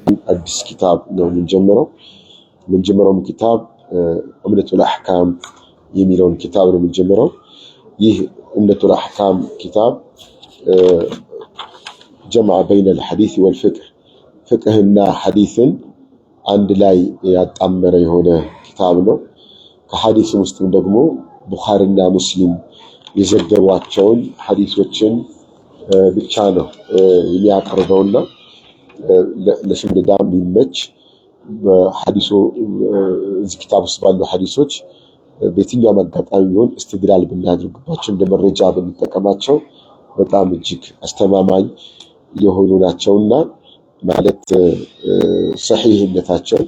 አዲስ ኪታብ ነው የምንጀምረው ኪታብ ዑምደቱል አሕካም የሚለውን ኪታብ ነው የምንጀምረው። ይህ ዑምደቱል አሕካም ኪታብ ጀምዐ በይነል ሐዲስ ወልፍቅህ ፍቅህና ሐዲስን አንድ ላይ ያጣመረ የሆነ ኪታብ ነው። ከሐዲስ ውስጥም ደግሞ ቡኻሪና ሙስሊም የዘገቧቸውን ሐዲሶችን ብቻ ነው የሚያቀርበውና ለሽምደዳ የሚመች በሐዲሱ እዚህ ኪታብ ውስጥ ባሉ ሐዲሶች በየትኛውም አጋጣሚ ቢሆን እስትድላል ብናደርግባቸው እንደ መረጃ ብንጠቀማቸው በጣም እጅግ አስተማማኝ የሆኑ ናቸውና ማለት ሰሒህነታቸው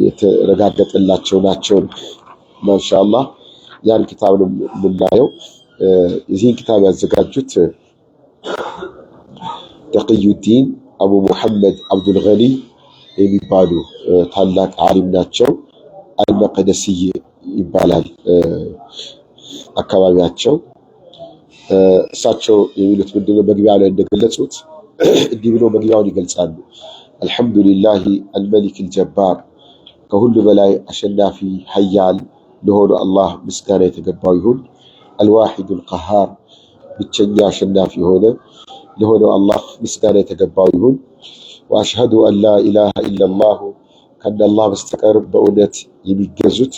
የተረጋገጠላቸው ናቸው። ማሻአላህ ያን ኪታብ ነው የምናየው። የዚህን ኪታብ ያዘጋጁት ተቅዩዲን አቡ ሙሐመድ አብዱል ገኒ የሚባሉ ታላቅ ዓሊም ናቸው። አልመቅደሲ ይባላል አካባቢያቸው። እሳቸው የሚሉት ምንድነው? መግቢያ ላይ እንደገለጹት እንዲህ ብሎ መግቢያውን ይገልጻሉ። አልሐምዱሊላሂ አልመሊክ አልጀባር ከሁሉ በላይ አሸናፊ ሀያል ለሆነ አላህ ምስጋና የተገባው ይሁን። አልዋሂዱል ቀሃር ብቸኛ አሸናፊ የሆነ ለሆነው አላህ ምስጋና የተገባው ይሁን። ወአሽሀዱ አን ላ ኢላሃ ኢለላህ ከአላህ በስተቀር በእውነት የሚገዙት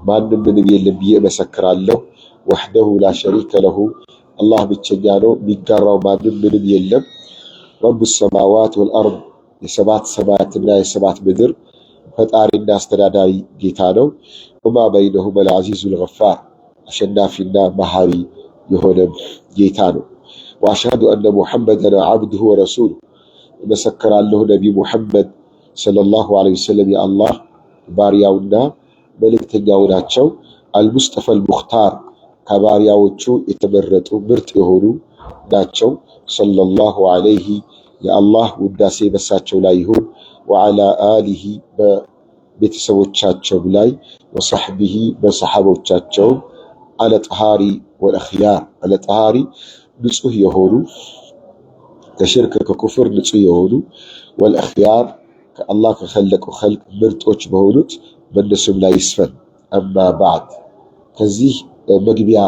ማንም ምንም የለም ብዬ እመሰክራለሁ። ወሕደሁ ላ ሸሪከ ለሁ አላህ ብቸኛ ነው፣ የሚጋራው ማንም ምንም የለም። ረቡ ሰማዋት ወልአርድ የሰባት ሰማያትና የሰባት ምድር ፈጣሪና አስተዳዳሪ ጌታ ነው። ወማ በይነሁማ አልዐዚዙል ገፋር አሸናፊና መሐሪ የሆነ ጌታ ነው። ወአሽሀዱ አነ ሙሐመደን ዐብዱሁ ወረሱሉሁ እመሰክራለሁ ነቢዩ ሙሐመድ ሰለላሁ ዐለይሂ ወሰለም የአላህ ባሪያውና መልእክተኛው ናቸው። አልሙስጠፋል ሙኽታር ከባሪያዎቹ የተመረጡ ምርጥ የሆኑ ናቸው። ሰለላሁ ዐለይሂ የአላህ ውዳሴ በሳቸው ላይ ይሁን። ወዐላ አሊሂ በቤተሰቦቻቸው ላይ፣ ወሰሕቢሂ በሰሓቦቻቸው፣ አለጠሃሪ ወልአኽያር አለጠሃሪ ንጹህ የሆኑ ከሽርክ ከኩፍር ንጹህ የሆኑ ወልአኽያር ከአላህ ከኸለቀው ኸልቅ ምርጦች በሆኑት በእነሱም ላይ ይስፈን። አማ ባዕድ ከዚህ መግቢያ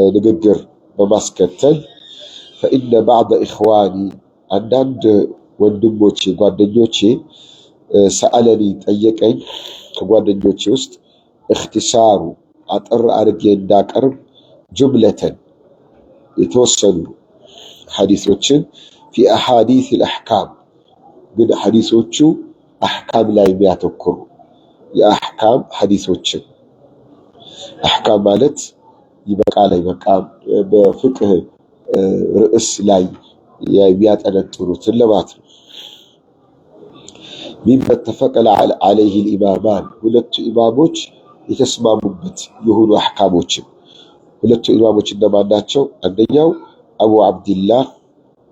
ንግግር በማስከተል ፈኢነ ባዕደ ኢኽዋኒ አንዳንድ ወንድሞቼ ጓደኞቼ ሰአለኒ ጠየቀኝ። ከጓደኞቼ ውስጥ እኽቲሳሩ አጠር አድርጌ እንዳቀርብ ጁምለተን የተወሰኑ ሐዲሶችን ፊ አሐዲስ አልአሕካም ግን ሐዲሶቹ አሕካም ላይ የሚያተኩሩ የአሕካም ሐዲሶችን አሕካም ማለት ይበቃል አይበቃም በፍቅህ ርዕስ ላይ የሚያጠነጥኑትን ለማለት ነው። ሚመ ተፈቀ ዐለይሂ አልኢማማን ሁለቱ ኢማሞች የተስማሙበት የሆኑ አሕካሞችን። ሁለቱ ኢማሞች እነማን ናቸው? አንደኛው አቡ ዓብድላህ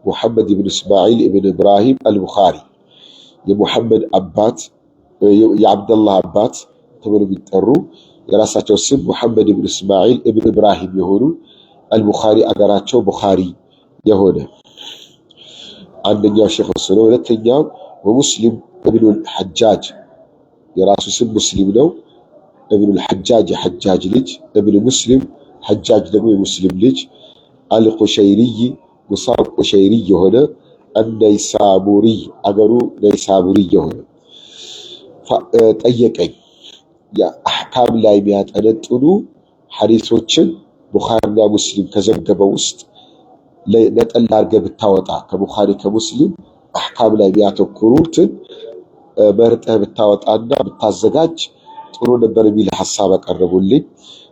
ሙሐመድ ብን እስማዒል ብን ኢብራሂም አልቡኻሪ የሙሐመድ አባት የዓብደላህ አባት ተብሎ የሚጠሩ የራሳቸው ስም ሙሐመድ ብን እስማዒል ብን ኢብራሂም የሆኑ አልቡኻሪ አገራቸው ቡኻሪ የሆነ አንደኛው ሼኽ እሱ ነው። ሁለተኛው ወሙስሊም እብኑል ሐጃጅ የራሱ ስም ሙስሊም ነው። እብኑል ሐጃጅ የሐጃጅ ልጅ፣ እብኑ ሙስሊም ሐጃጅ ደግሞ የሙስሊም ልጅ። አልቁሸይሪይ ሙሳዕ ቁሸይሪ የሆነ አነይሳቡሪ አገሩ ነይሳቡሪ የሆነ ጠየቀኝ። የአሕካም ላይ የሚያጠነጥኑ ሐዲሶችን ቡኻሪና ሙስሊም ከዘገበው ውስጥ ነጠላ አድርገህ ብታወጣ ከቡኻሪ ከሙስሊም አሕካም ላይ የሚያተኩሩትን መርጠህ ብታወጣና ብታዘጋጅ ጥሩ ነበር የሚል ሐሳብ አቀረቡልኝ።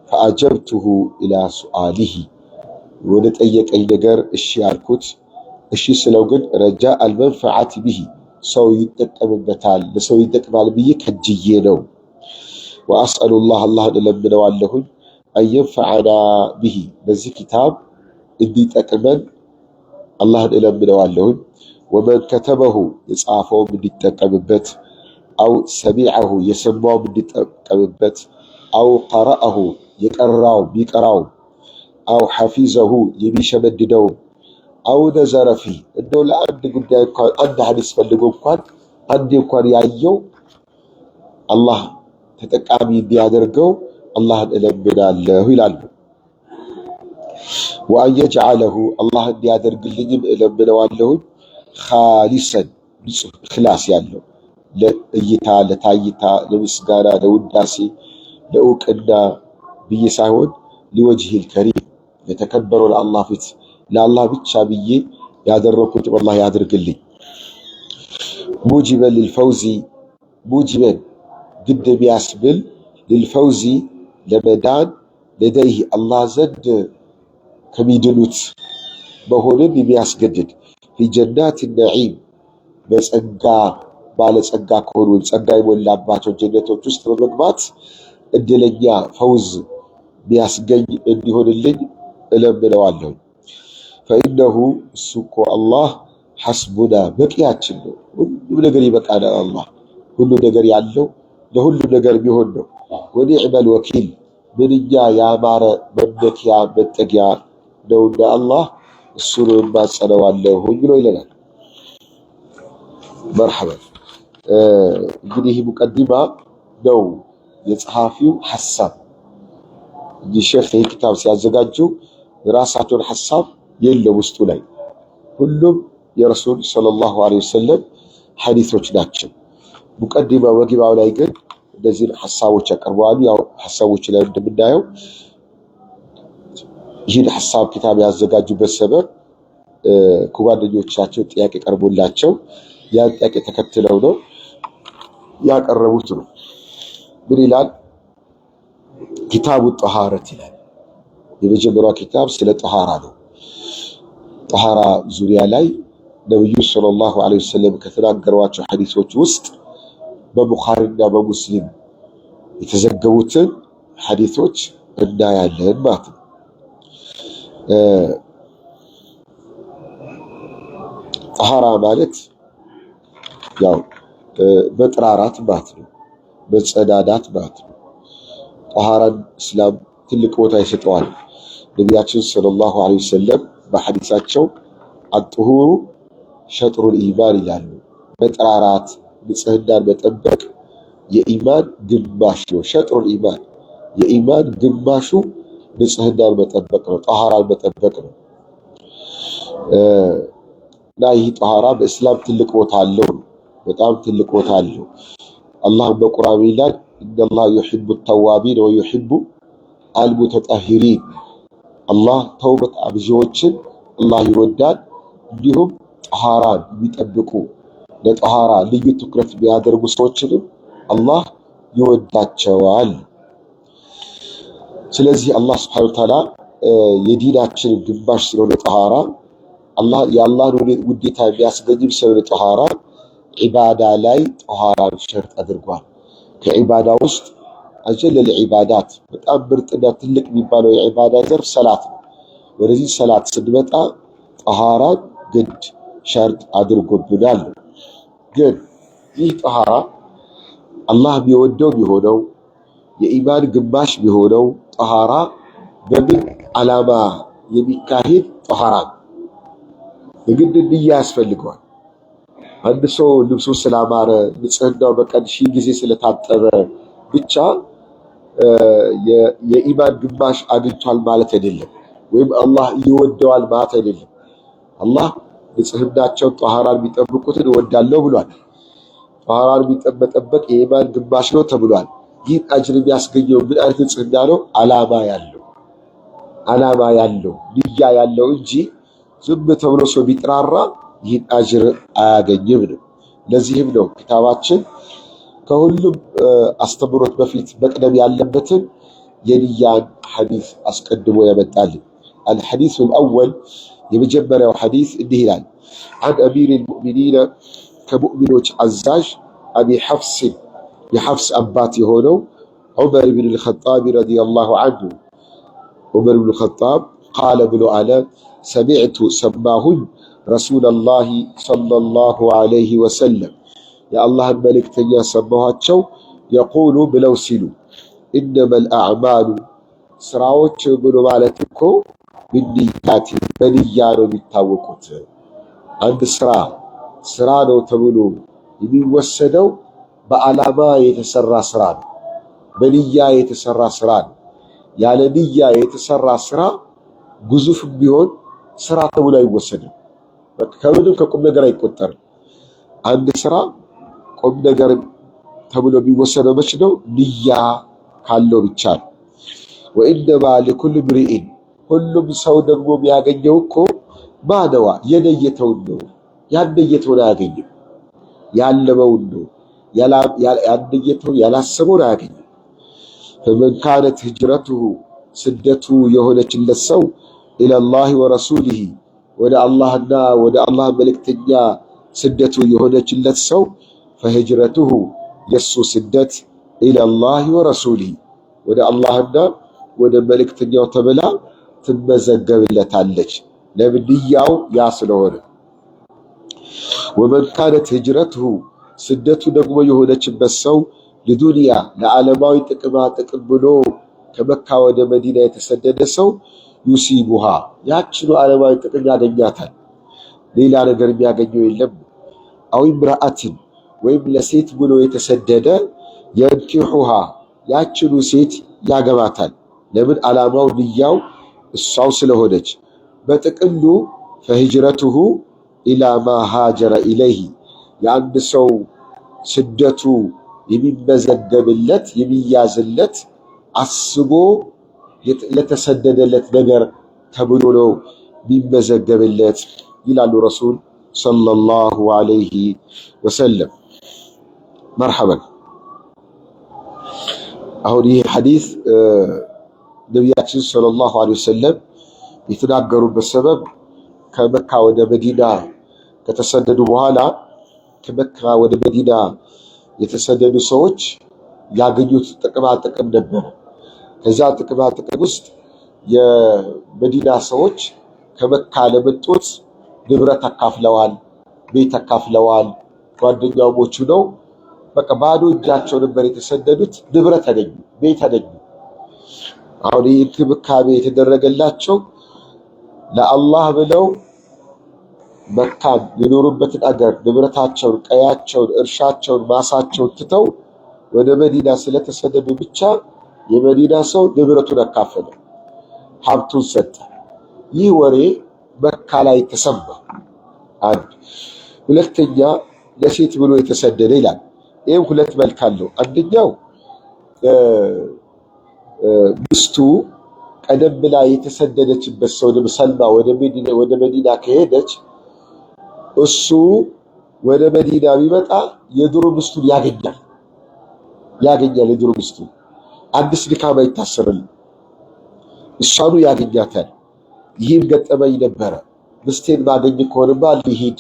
ፈአጀብቱሁ ኢላ ሱአሊሂ ወደ ጠየቀኝ ነገር እሺ አልኩት። እሺ ስለው ግን ረጃ አልመንፈዓት ቢሂ ሰው ይጠቀምበታል ለሰው ይጠቅማል ብዬ ከጅዬ ነው። ወአስአሉላህ አላህን እለምነዋለሁኝ አንየንፈዓና ቢሂ በዚህ ኪታብ እንዲጠቅመን አላህን እለምነዋለሁኝ። ወመን ከተበሁ የጻፈውም እንዲጠቀምበት፣ አው ሰሚዐሁ የሰማውም እንዲጠቀምበት፣ አው ቀረአሁ የቀራው ቢቀራው፣ አው ሐፊዘሁ የሚሸመድደው፣ አው ነዘረ ፊህ እንደው ለአንድ ጉዳይ እንኳን አንድ ሐዲስ ፈልጎ እንኳን አንዴ እንኳን ያየው አላህ ተጠቃሚ እንዲያደርገው አላህን እለምናለሁ ይላሉ። ወአን የጅዐለሁ አላህ እንዲያደርግልኝም እለምነዋለሁ ኻሊሰን ንጹህ ኢኽላስ ያለው ለእይታ፣ ለታይታ፣ ለምስጋና፣ ለውዳሴ፣ ለእውቅና ብዬ ሳይሆን ሊወጅሂል ከሪም ለተከበረው ለአላህ ፊት ለአላህ ብቻ ብዬ ያደረኩት አላህ ያድርግልኝ። ሙጂበን ሊልፈውዚ ሙጂበን ግድ ቢያስብል ሊልፈውዚ ለመዳን ለደይህ አላህ ዘንድ ከሚድኑት መሆንን የሚያስገድድ ፊ ጀናት ነዒም በጸጋ ባለጸጋ ከሆኑ ጸጋ የሞላባቸው ጀነቶች ውስጥ በመግባት እድለኛ ፈውዝ ቢያስገኝ እንዲሆንልኝ እለምነዋለሁ። ፈኢነሁ እሱ እኮ አላህ ሐስቡና በቂያችን ነው። ሁሉም ነገር ይበቃናል። አላህ ሁሉ ነገር ያለው ለሁሉ ነገር ቢሆን ነው። ወኒዕመል ወኪል ምንኛ ያማረ መመኪያ መጠጊያ ነውና አላህ እሱን እማጸነዋለሁ ብሎ ይለናል። መርሐበን። እንግዲህ ሙቀዲማ ነው የጸሐፊው ሐሳብ። እንግዲህ ሼኽ ይህ ኪታብ ሲያዘጋጁ የራሳቸውን ሐሳብ የለም ውስጡ ላይ ሁሉም የረሱል ሰለላሁ ዐለይሂ ወሰለም ሐዲሶች ናቸው። ሙቀዲማ መግቢያው ላይ ግን እነዚህን ሐሳቦች ያቀርባሉ። ያው ሐሳቦች ላይ እንደምናየው ይህን ሐሳብ ኪታብ ያዘጋጁበት ሰበብ ከጓደኞቻቸው ጥያቄ ቀርቦላቸው ያን ጥያቄ ተከትለው ነው ያቀረቡት ነው። ምን ይላል? ኪታቡ ጠሃረት ይላል። የመጀመሪያው ኪታብ ስለ ጠሃራ ነው። ጠሃራ ዙሪያ ላይ ነብዩ ሰለላሁ ዐለይሂ ወሰለም ከተናገሯቸው ሐዲሶች ውስጥ በቡኻሪና በሙስሊም የተዘገቡትን ሐዲሶች እናያለን ማለት ነው። ጠሃራ ማለት ያው በጥራራት ማለት ነው፣ በጸዳዳት ማለት ነው። ጠሃራን እስላም ትልቅ ቦታ ይሰጠዋል። ነቢያችን ሰለላሁ ዐለይሂ ወሰለም በሐዲሳቸው አጥሁሩ ሸጥሩል ኢማን ይላሉ። በጥራራት ንጽህናን መጠበቅ የኢማን ግማሽ ነው። ሸጥሩል ኢማን የኢማን ግማሹ ንጽህናን መጠበቅ ነው፣ ጠሃራን መጠበቅ ነው። እና ይህ ጠሃራ በእስላም ትልቅ ቦታ አለው፣ በጣም ትልቅ ቦታ አለው። አላህ በቁርአን ይላል ኢነላህ ዩሂቡ ተዋቢን ወዩሂቡ አልሙተጠሂሪን። አላህ ተውበት አብዢዎችን አላህ ይወዳል፣ እንዲሁም ጠሃራን የሚጠብቁ ለጠሃራ ልዩ ትኩረት የሚያደርጉ ሰዎችንም አላህ ይወዳቸዋል። ስለዚህ አላህ ሱብሓነሁ ወተዓላ የዲናችን ግማሽ ስለሆነ ጠሃራ አላህ የአላህን ውዴታ የሚያስገኝም ስለሆነ ጠሃራ ዒባዳ ላይ ጠሃራን ሸርጥ አድርጓል። ከዒባዳ ውስጥ አጀለል ዒባዳት በጣም ምርጥና ትልቅ የሚባለው የዒባዳ ዘርፍ ሰላት ነው። ወደዚህ ሰላት ስንመጣ ጠሃራን ግድ ሸርጥ አድርጎብናል። ግን ይህ ጠሃራ አላህ የሚወደው ቢሆነው የኢማን ግማሽ ቢሆነው ጠሃራ በምን ዓላማ የሚካሄድ ጠሃራ የግድ ንያ ያስፈልገዋል። አንድ ሰው ልብሱ ስላማረ ንጽህናው በቀን 1000 ጊዜ ስለታጠበ ብቻ የኢማን ግማሽ አግኝቷል ማለት አይደለም፣ ወይም አላህ ይወደዋል ማለት አይደለም። አላህ ንጽህናቸውን ጠሃራን የሚጠብቁትን እወዳለሁ ብሏል። ጠሃራን መጠበቅ የኢማን ግማሽ ነው ተብሏል። ይህን አጅር የሚያስገኘው ምን አይነት ንጽህና ነው? ዓላማ ያለው ንያ ያለው እንጂ ዝም ተብሎ ሰው ቢጥራራ ይህን አጅር አያገኝም ነው። ለዚህም ነው ኪታባችን ከሁሉም አስተምሮት በፊት መቅደም ያለበትን የንያን ሐዲስ አስቀድሞ ያመጣልን። الحديث الأول የመጀመሪያው ሐዲስ እንዲህ ይላል። عن أمير المؤمنين ከሙእሚኖች አዛዥ አቢ ሐፍስ የሐፍስ አባት የሆነው ዑመር ብን الخطاب رضي الله عنه ዑመር ብን الخطاب قال ብሎ አለ سمعت ሰማሁኝ رسول الله صلى الله عليه وسلم የአላህን መልእክተኛ ሰማኋቸው يقول ብለው ሲሉ إنما الأعمال ስራዎች ብሎ ማለት እኮ بالنيات በንያ ነው የሚታወቁት። አንድ ስራ ነው ተብሎ የሚወሰደው በዓላማ የተሰራ ስራ ነው። በንያ የተሰራ ስራ ነው። ያለ ንያ የተሰራ ስራ ግዙፍም ቢሆን ስራ ተብሎ አይወሰድም። ከምንም ከቁም ነገር አይቆጠርም። አንድ ስራ ቁም ነገር ተብሎ የሚወሰደው መች ነው? ንያ ካለው ብቻ ነው። ወኢነማ ሊኩል ምርኢን ሁሉም ሰው ደግሞ የሚያገኘው እኮ ማነዋ የነየተውን ነው። ያነየተውን አያገኝም። ያለመውን ነው። ያነየተውን ያላሰበውን አያገኝም። ፈመን ካነት ሂጅረቱሁ ስደቱ የሆነችለት ሰው ኢለላሂ ወረሱሊሂ ወደ አላህና ወደ አላህ መልእክተኛ ስደቱ የሆነችለት ሰው ፈሂጅረቱሁ የሱ ስደት ኢለላሂ ወረሱሊሂ ወደ አላህና ወደ መልእክተኛው ተብላ ትመዘገብለታለች። ለምን? ንያው ያ ስለሆነ። ወመን ካነት ሂጅረቱሁ ስደቱ ደግሞ የሆነችበት ሰው ለዱንያ ለዓለማዊ ጥቅማ ጥቅም ብሎ ከመካ ወደ መዲና የተሰደደ ሰው ዩሲቡሃ ያችኑ ዓለማዊ ጥቅም ያገኛታል። ሌላ ነገር የሚያገኘው የለም። አው ምራአትን ወይም ለሴት ብሎ የተሰደደ የንኪሑሃ ያችኑ ሴት ያገባታል። ለምን? ዓላማው ንያው እሷው ስለሆነች። በጥቅሉ ፈሂጅረቱሁ ኢላ ማ ሃጀረ ኢለይሂ የአንድ ሰው ስደቱ የሚመዘገብለት የሚያዝለት አስቦ ለተሰደደለት ነገር ተብሎ ነው የሚመዘገብለት ይላሉ ረሱል ሰለላሁ ዐለይሂ ወሰለም። መርሐበን። አሁን ይህ ሐዲስ ነቢያችን ሰለላሁ ዐለይሂ ወሰለም የተናገሩበት ሰበብ ከመካ ወደ መዲና ከተሰደዱ በኋላ ከመካ ወደ መዲና የተሰደዱ ሰዎች ያገኙት ጥቅማ ጥቅም ነበር። ከዛ ጥቅማ ጥቅም ውስጥ የመዲና ሰዎች ከመካ ለመጡት ንብረት አካፍለዋል፣ ቤት አካፍለዋል። ጓደኛሞቹ ነው። በቃ ባዶ እጃቸው ነበር የተሰደዱት። ንብረት አገኙ፣ ቤት አገኙ። አሁን ይህ እንክብካቤ የተደረገላቸው ለአላህ ብለው መካን የኖሩበትን አገር ንብረታቸውን፣ ቀያቸውን፣ እርሻቸውን፣ ማሳቸውን ትተው ወደ መዲና ስለተሰደዱ ብቻ የመዲና ሰው ንብረቱን አካፈለ፣ ሀብቱን ሰጠ። ይህ ወሬ መካ ላይ ተሰማ። አንድ ሁለተኛ ለሴት ብሎ የተሰደደ ይላል። ይህም ሁለት መልክ አለው። አንደኛው ሚስቱ ቀደም ብላ የተሰደደችበት ሰው ሰልማ ወደ መዲና ከሄደች እሱ ወደ መዲና ቢመጣ የድሮ ሚስቱን ያገኛል። የድሮ ሚስቱን አዲስ ንካም አይታሰርም፣ እሷኑ ያገኛታል። ይህም ገጠመኝ ነበረ። ምስቴን ማገኝ ከሆነማ ሊሄድ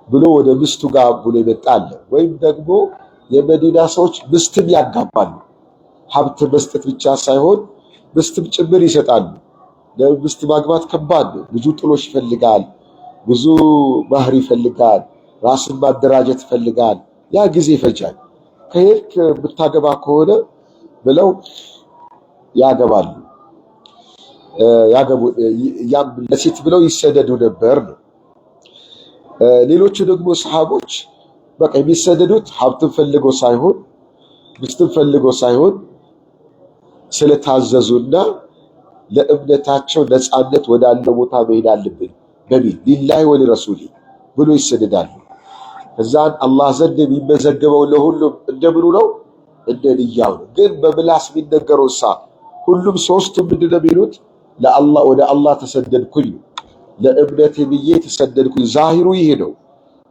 ብሎ ወደ ምስቱ ጋር ብሎ ይመጣል። ወይም ደግሞ የመዲና ሰዎች ምስትም ያጋባሉ። ሀብት መስጠት ብቻ ሳይሆን ምስትም ጭምር ይሰጣሉ። ለምስት ማግባት ከባድ ነው። ብዙ ጥሎሽ ይፈልጋል፣ ብዙ ማህር ይፈልጋል፣ ራስን ማደራጀት ይፈልጋል። ያ ጊዜ ይፈጃል። ከሄድክ ብታገባ ከሆነ ብለው ያገባሉ። ያም ለሴት ብለው ይሰደዱ ነበር ነው። ሌሎቹ ደግሞ ሰሃቦች በቃ የሚሰደዱት ሀብትን ፈልገው ሳይሆን ምስትን ፈልገው ሳይሆን ስለታዘዙና ለእምነታቸው ነፃነት ወዳለው ቦታ መሄድ አለብን በሚል ሊላሂ ወሊረሱሊ ብሎ ይሰደዳሉ። ከዛን አላህ ዘንድ የሚመዘገበው ለሁሉም እንደምኑ ነው? እንደ ንያው ነው። ግን በምላስ የሚነገረው ሁሉም ሶስቱም ምንድን ነው የሚሉት? ለአላህ ወደ አላህ ተሰደድኩኝ፣ ለእምነቴ ብዬ ተሰደድኩኝ። ዛሂሩ ይሄ ነው።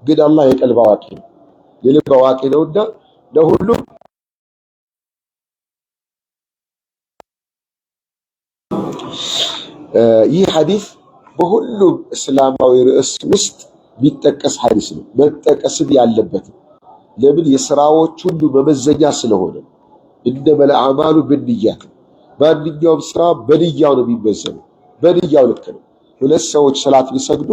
ግን አላህ የቀልብ አዋቂ ነው፣ የልብ አዋቂ ነውና ለሁሉም ይህ ሐዲስ በሁሉም እስላማዊ ርዕስ ውስጥ የሚጠቀስ ሐዲስ ነው። መጠቀስም ያለበት ለምን? የሥራዎች ሁሉ መመዘኛ ስለሆነ። ኢነመል አዕማሉ ቢንኒያት፣ ማንኛውም ስራ በንያው ነው የሚመዘነው። በንያው ልክ ነው። ሁለት ሰዎች ሰላት ቢሰግዱ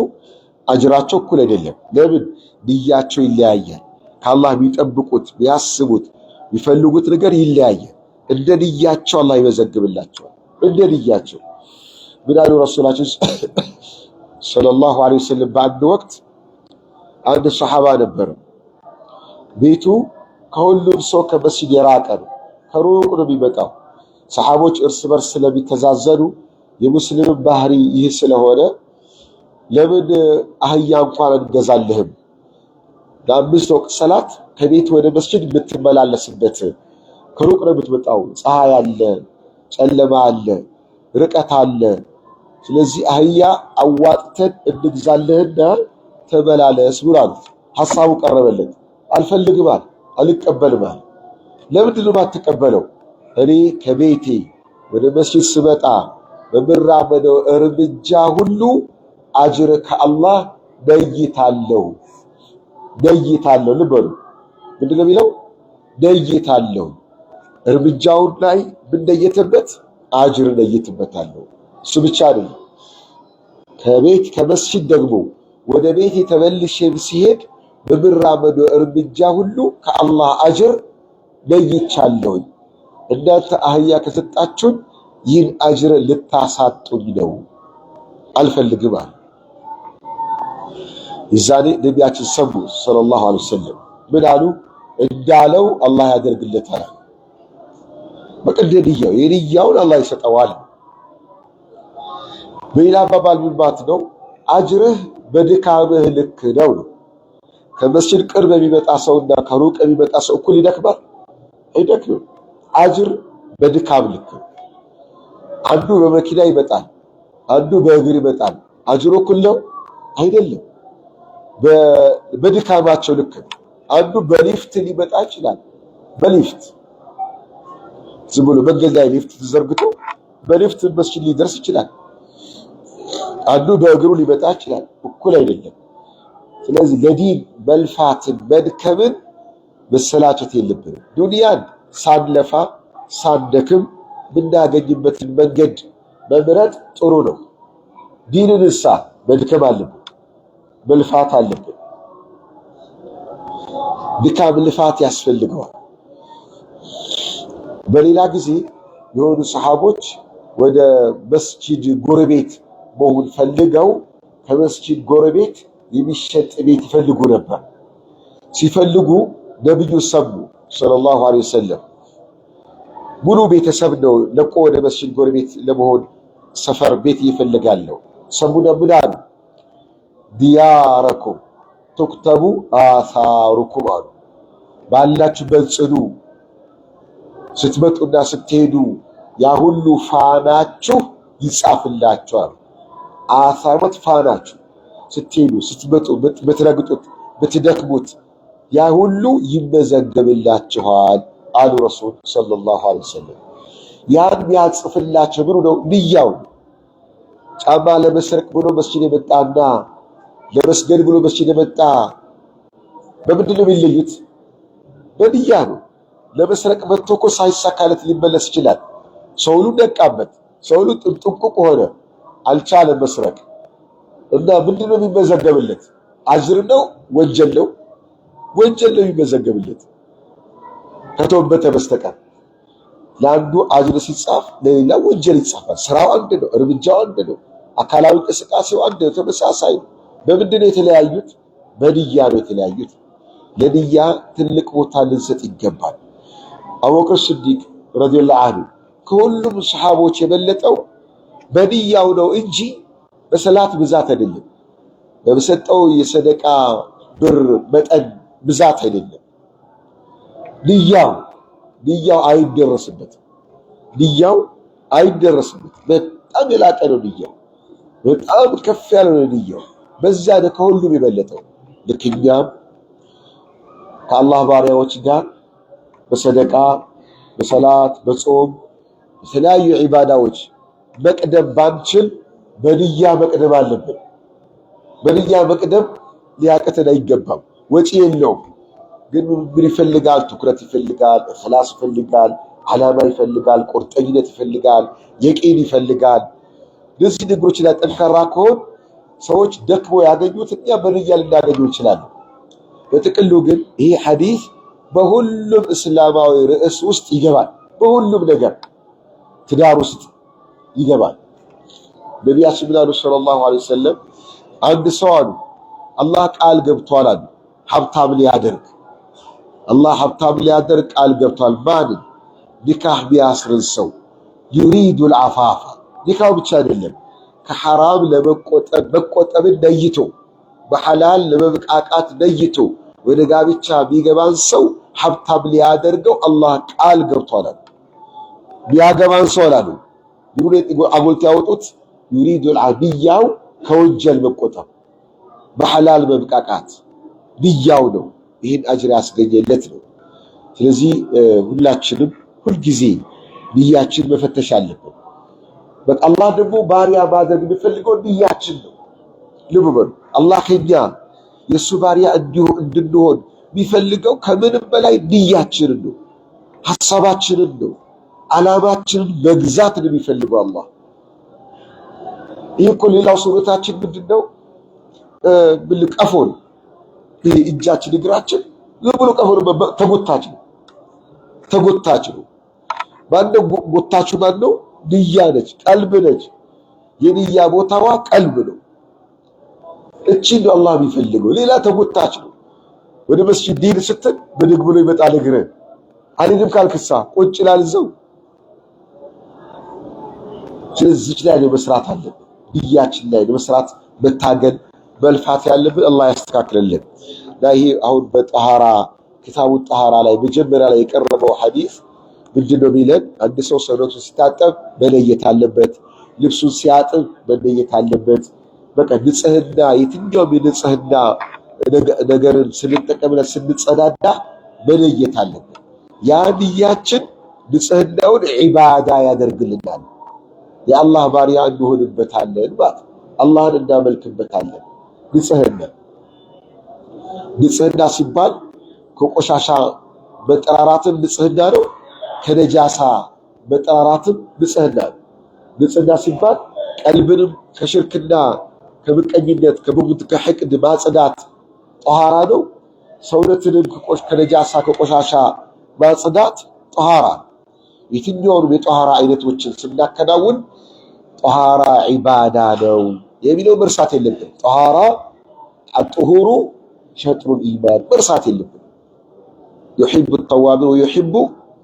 አጅራቸው እኩል አይደለም። ለምን? ንያቸው ይለያያል። ከአላህ የሚጠብቁት የሚያስቡት የሚፈልጉት ነገር ይለያያል። እንደ ንያቸው አላህ ይመዘግብላቸዋል። እንደ ንያቸው ምን አሉ ረሱላችን ሰለላሁ ዐለይሂ ወሰለም? በአንድ ወቅት አንድ ሰሃባ ነበረ። ቤቱ ከሁሉም ሰው ከመስጂድ የራቀ ነው። ከሩቅ ነው የሚመጣው። ሰሃቦች እርስ በርስ ስለሚተዛዘኑ የሙስሊም ባህሪ ይህ ስለሆነ ለምን አህያ እንኳን እንገዛልህም ለአምስት ወቅት ሰላት ከቤት ወደ መስጂድ የምትመላለስበት ከሩቅ ነው የምትመጣው። ፀሐይ አለ፣ ጨለማ አለ፣ ርቀት አለ። ስለዚህ አህያ አዋጥተን እንግዛልህና ተመላለስ ብሏል። ሐሳቡ ቀረበለት። አልፈልግም አለ፣ አልቀበልም አለ። ለምንድን ነው የማትቀበለው? እኔ ከቤቴ ወደ መስጂድ ስመጣ በምራመደው እርምጃ ሁሉ አጅር ከአላህ ነይታለሁ። ልበሉ፣ ምንድን ነው የሚለው? ነይታለሁ። እርምጃውን ላይ ብንነየትበት አጅር ነይትበታለሁ። እሱ ብቻ አይደለም፣ ከመስጂድ ደግሞ ወደ ቤት ተመልሼ ሲሄድ በምራመደው እርምጃ ሁሉ ከአላህ አጅር ነይቻለሁ። እናንተ አህያ ከሰጣችሁን ይህን አጅር ልታሳጡኝ ነው፣ አልፈልግም አለ። የዛኔ ነቢያችን ሰሙ ሰለላሁ ዐለይሂ ወሰለም ምን አሉ? እንዳለው አላህ ያደርግለታል። በቅድንያው የንያውን አላህ ይሰጠዋል። በሌላ አባባል ምን ማለት ነው? አጅርህ በድካምህ ልክ ነው። ከመስጂድ ቅርብ የሚመጣ ሰውና ከሩቅ የሚመጣ ሰው እኩል ይደክማል? አይደክምም። አጅር በድካም ልክ ነው። አንዱ በመኪና ይመጣል፣ አንዱ በእግር ይመጣል። አጅሩ እኩል ነው? አይደለም። በድካማቸው ልክ ነው። አንዱ በሊፍት ሊመጣ ይችላል። በሊፍት ዝም ብሎ መንገድ ላይ ሊፍት ተዘርግቶ በሊፍት መስጂድ ሊደርስ ይችላል። አንዱ በእግሩ ሊመጣ ይችላል። እኩል አይደለም። ስለዚህ ለዲን መልፋትን መድከምን መሰላቸት የለብንም። ዱንያን ሳንለፋ ሳንደክም ብናገኝበትን መንገድ መምረጥ ጥሩ ነው። ዲንን እሳ መድከም አለብን፣ መልፋት አለብን። ድካም ልፋት ያስፈልገዋል። በሌላ ጊዜ የሆኑ ሰሃቦች ወደ መስጂድ ጎረቤት መሆን ፈልገው ከመስጂድ ጎረቤት የሚሸጥ ቤት ይፈልጉ ነበር። ሲፈልጉ ነብዩ ሰሙ ሰለላሁ ዐለይሂ ወሰለም። ሙሉ ቤተሰብ ነው ለቆ ወደ መስጂድ ጎረቤት ለመሆን ሰፈር ቤት ይፈልጋለሁ። ሰሙና ምን አሉ? ዲያረኩም ትክተቡ አሳሩኩም አሉ። ባላችሁበት ጽኑ፣ ስትመጡና ስትሄዱ ያ ሁሉ ፋናችሁ ይጻፍላችኋል። አሳሩት ፋናችሁ ስትሄዱ ስትመጡ ብትረግጡት ብትደክሙት ያ ሁሉ ይመዘገብላችኋል አሉ ረሱል ሰለላሁ ዐለይሂ ወሰለም። ያን ያጽፍላችሁ ብሎ ነው ንያው። ጫማ ለመስረቅ ብሎ መስጂድ የመጣና ለመስገድ ብሎ መስጂድ የመጣ በምንድን ነው የሚለዩት? በንያ ነው። ለመስረቅ መጥቶ እኮ ሳይሳካለት ሊመለስ ይችላል። ሰው ሁሉ ነቃበት፣ ሰው ሁሉ ጥንቁቅ ሆነ፣ አልቻለም መስረቅ እና ምንድን ነው የሚመዘገብለት? አጅር ነው ወንጀል ነው? ወንጀል ነው የሚመዘገብለት ከተወበተ በስተቀር። ለአንዱ አጅር ሲጻፍ ለሌላ ወንጀል ይጻፋል። ስራው አንድ ነው፣ እርምጃው አንድ ነው፣ አካላዊ እንቅስቃሴው አንድ ነው፣ ተመሳሳይ ነው። በምንድን ነው የተለያዩት? በንያ ነው የተለያዩት። ለንያ ትልቅ ቦታ ልንሰጥ ይገባል። አቡበክር ሲዲቅ ረዲየላሁ ዐንሁ ከሁሉም ሰሃቦች የበለጠው በንያው ነው እንጂ በሰላት ብዛት አይደለም። በሰጠው የሰደቃ ብር መጠን ብዛት አይደለም። ንያው አይደረስበትም። በጣም የላቀ ነው ንያው፣ በጣም ከፍ ያለ ነው ንያው። በዛ ነው ከሁሉም የበለጠው። ልክ እኛም ከአላህ ባሪያዎች ጋር በሰደቃ በሰላት በጾም የተለያዩ ዒባዳዎች መቅደም ባንችል በንያ መቅደም አለብን። በንያ መቅደም ሊያቀተን አይገባም። ወጪ የለውም። ግን ምን ይፈልጋል? ትኩረት ይፈልጋል፣ ኢኽላስ ይፈልጋል፣ ዓላማ ይፈልጋል፣ ቁርጠኝነት ይፈልጋል፣ የቂን ይፈልጋል። እነዚህ ነገሮች ላይ ጠንካራ ከሆን ሰዎች ደክሞ ያገኙት እኛ በንያ ልናገኘው እንችላለን። በጥቅሉ ግን ይሄ ሐዲስ በሁሉም እስላማዊ ርዕስ ውስጥ ይገባል። በሁሉም ነገር ትዳር ውስጥ ይገባል። ነቢያችን ምን አሉ ሰለላሁ ዐለይሂ ወሰለም? አንድ ሰው አሉ አላህ ቃል ገብቷል አሉ ሀብታም ሊያደርግ አላህ ሀብታም ሊያደርግ ቃል ገብቷል። ማንን? ኒካህ ቢያስርን ሰው ዩሪዱል አፋፋ ኒካው ብቻ አይደለም ከሐራም መቆጠብን ነይቶ በሐላል ለመብቃቃት ነይቶ ወደ ጋብቻ ቢገባን ሰው ሀብታም ሊያደርገው አላህ ቃል ገብቷል። ቢያገባን ሰው አላሉ አጎልት ያወጡት ዩሪዱል አብያው ከወንጀል መቆጠብ በሐላል መብቃቃት ብያው ነው። ይህን አጅር ያስገኘለት ነው። ስለዚህ ሁላችንም ሁልጊዜ ንያችን መፈተሽ አለብን። በቃ አላህ ደግሞ ባሪያ ማድረግ የሚፈልገው ንያችን ነው። ልብ በሉ አላህ ከኛ የእሱ ባሪያ እንድንሆን የሚፈልገው ከምንም በላይ ንያችንን ነው፣ ሐሳባችንን ነው፣ ዓላማችንን መግዛት ነው የሚፈልገው አላህ። ይህ እኮ ሌላው ሰውነታችን ምንድነው? ቀፎ ነው። ይህ እጃችን እግራችን ዝም ብሎ ቀፎ ነው፣ ተጎታች ነው። ማነው ጎታቹ? ማነው? ንያ ነች፣ ቀልብ ነች። የንያ ቦታዋ ቀልብ ነው። እቺን ነው አላህ የሚፈልገው። ሌላ ተጎታች ነው። ወደ መስጂድ ዲን ስትል ብድግ ብሎ ይመጣል እግርህ። አልሄድም ካልክሳ ቁጭ ይላል እዛው። ስለዚህ ላይ ነው መስራት አለብን። ንያችን ላይ ነው መስራት፣ መታገል፣ መልፋት ያለብን። አላህ ያስተካክልልን። ይሄ አሁን በጠሃራ ኪታቡ ጠሃራ ላይ መጀመሪያ ላይ የቀረበው ሐዲስ ምንድነው የሚለን? አንድ ሰው ሰውነቱን ሲታጠብ መለየት አለበት። ልብሱን ሲያጥብ መለየት አለበት። በቃ ንጽህና፣ የትኛውም የንጽህና ነገርን ስንጠቀምና ስንጸዳዳ መለየት አለበት። ያ ንያችን ንጽህናውን ዒባዳ ያደርግልናል። የአላህ ባሪያ እንሆንበታለን ማለት አላህን እናመልክበታለን። ንጽህና ሲባል ከቆሻሻ መጠራራትም ንጽህና ነው፣ ከነጃሳ መጠራራትም ንጽህና ነው። ንጽህና ሲባል ቀልብንም ከሽርክና ከምቀኝነት ከብጉት ከሕቅድ ማጽዳት ጠሃራ ነው። ሰውነትንም ከነጃሳ ከቆሻሻ ማጽዳት ጠሃራ። የትኛውንም የጠሃራ አይነቶችን ስናከናውን ጠሃራ ዒባዳ ነው የሚለው መርሳት የለብን። ጠሃራ አጥሁሩ ሸጥሩል ኢማን መርሳት የለብን። ዩሒቡ ተዋቢን ወዩሒቡ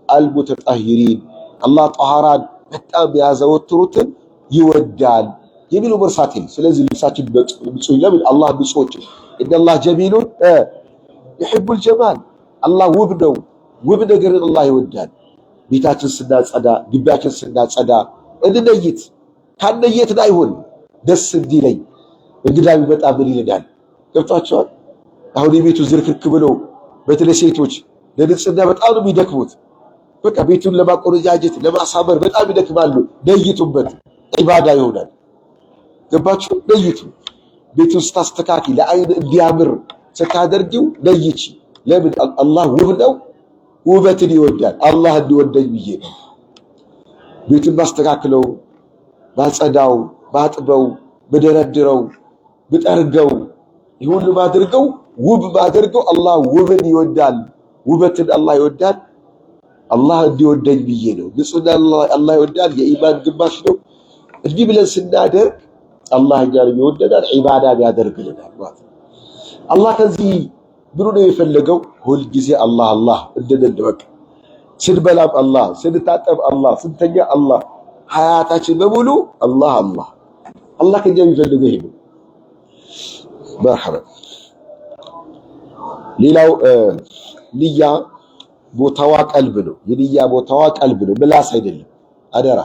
አልሙተጣሂሪን አላህ ጠሃራን በጣም ያዘወትሩትን ይወዳል የሚለው መርሳት የለም። ስለዚህ ልብሳችን ንጹህ ለምን? አላህ ንጹህ ኢነላህ ጀሚሉን ዩሒቡል ጀማል አላህ ውብ ነው። ውብ ነገርን አላህ ይወዳል። ቤታችን ስናጸዳ፣ ግቢያችን ስናጸዳ እንነይት። ካነየትን አይሆን ደስ እንዲለኝ እንግዳ ቢመጣ ምን ይለናል? ገብቷቸዋል። አሁን የቤቱ ዝርክርክ ብሎ በተለይ ሴቶች ለንጽህና በጣም ነው የሚደክሙት። በቃ ቤቱን ለማቆነጃጀት ለማሳመር በጣም ይደክማሉ። ነይቱበት፣ ዒባዳ ይሆናል። ገባችሁ? ነይቱ። ቤቱን ስታስተካኪ ለአይን እንዲያምር ስታደርጊው ነይቺ። ለምን? አላህ ውብ ነው፣ ውበትን ይወዳል። አላህ እንዲወደኝ ብዬ ነው ቤቱን ማስተካክለው፣ ማጸዳው፣ ማጥበው፣ ምደረድረው፣ ምጠርገው፣ ይሁን ማድርገው፣ ውብ ማድርገው። አላህ ውብን ይወዳል። ውበትን አላህ ይወዳል። አላህ እንዲወደኝ ብዬ ነው። ንጹህና አላህ ይወዳል። የኢማን ግማሽ ነው። እንዲህ ብለን ስናደርግ አላህ እኛንም ይወደናል፣ ዒባዳም ያደርግልናል ማለት ነው። አላህ ከዚህ ምኑ ነው የፈለገው? ሁልጊዜ አላህ አላህ እንድንል። ስንበላም አላህ፣ ስንታጠብ አላህ፣ ስንተኛ አላህ፣ ሐያታችን በሙሉ አላህ አላህ አላህ ከኛ የሚፈልገው ይሄ ነው። መርሐባ። ሌላው ንያ ቦታዋ ቀልብ ነው። የንያ ቦታዋ ቀልብ ነው፣ ምላስ አይደለም። አደራ።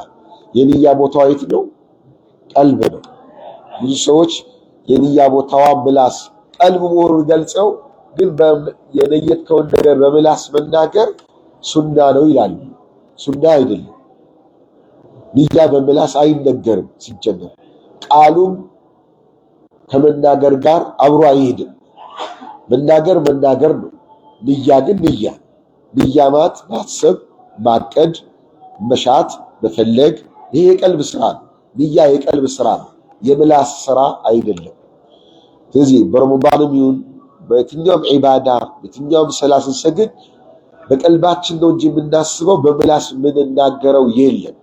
የንያ ቦታዋ የት ነው? ቀልብ ነው። ብዙ ሰዎች የንያ ቦታዋ ምላስ ቀልብ መሆኑን ገልጸው ግን የነየትከውን ነገር በምላስ መናገር ሱና ነው ይላሉ። ሱና አይደለም። ንያ በምላስ አይነገርም። ሲጀመር ቃሉም ከመናገር ጋር አብሮ አይሄድም። መናገር ነው። ንያ ግን ንያ ማለት ማሰብ፣ ማቀድ፣ መሻት፣ መፈለግ። ይሄ የቀልብ ስራ ነው። ንያ የቀልብ ስራ ነው፣ የምላስ ስራ አይደለም። ስለዚህ በረመዳንም ይሁን በየትኛውም ዒባዳ በየትኛውም ሰላት ስንሰግድ በቀልባችን ነው እንጂ የምናስበው በምላስ የምንናገረው የለም።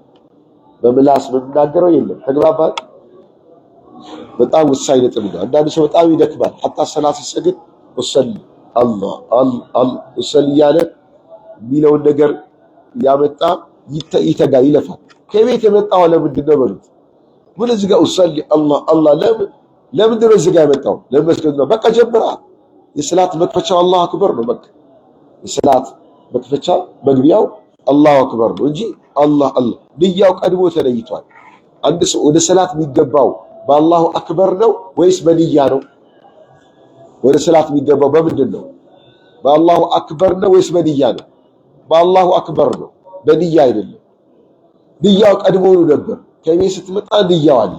ተግባባን? በጣም ወሳኝ ነጥብ ነው። አንዳንድ ሰው በጣም ይደክማል። ሐታ ሰላት ሲሰግድ ወሰል አላህ ኡሰሊ ያለ የሚለውን ነገር ያመጣ ይተጋ ይለፋል። ከቤት የመጣው ለምንድን ነው በሉት። ምን እዚህ ጋር ኡሰሊ አላህ ለምንድን ነው እዚህ ጋር የመጣው? ለመስገድ ነው። በቃ ጀምራ። የሰላት መክፈቻው አላሁ አክበር ነው። በቃ የሰላት መክፈቻ መግቢያው አላሁ አክበር ነው እንጂ አላህ ንያው ቀድሞ ተለይቷል። አንድ ሰው ወደ ሰላት የሚገባው በአላሁ አክበር ነው ወይስ በንያ ነው? ወደ ሰላት የሚገባው በምንድን ነው? በአላሁ አክበር ነው ወይስ በንያ ነው? በአላሁ አክበር ነው፣ በንያ አይደለም። ንያው ቀድሞውኑ ነበር። ከቤት ስትመጣ ንያው አለ።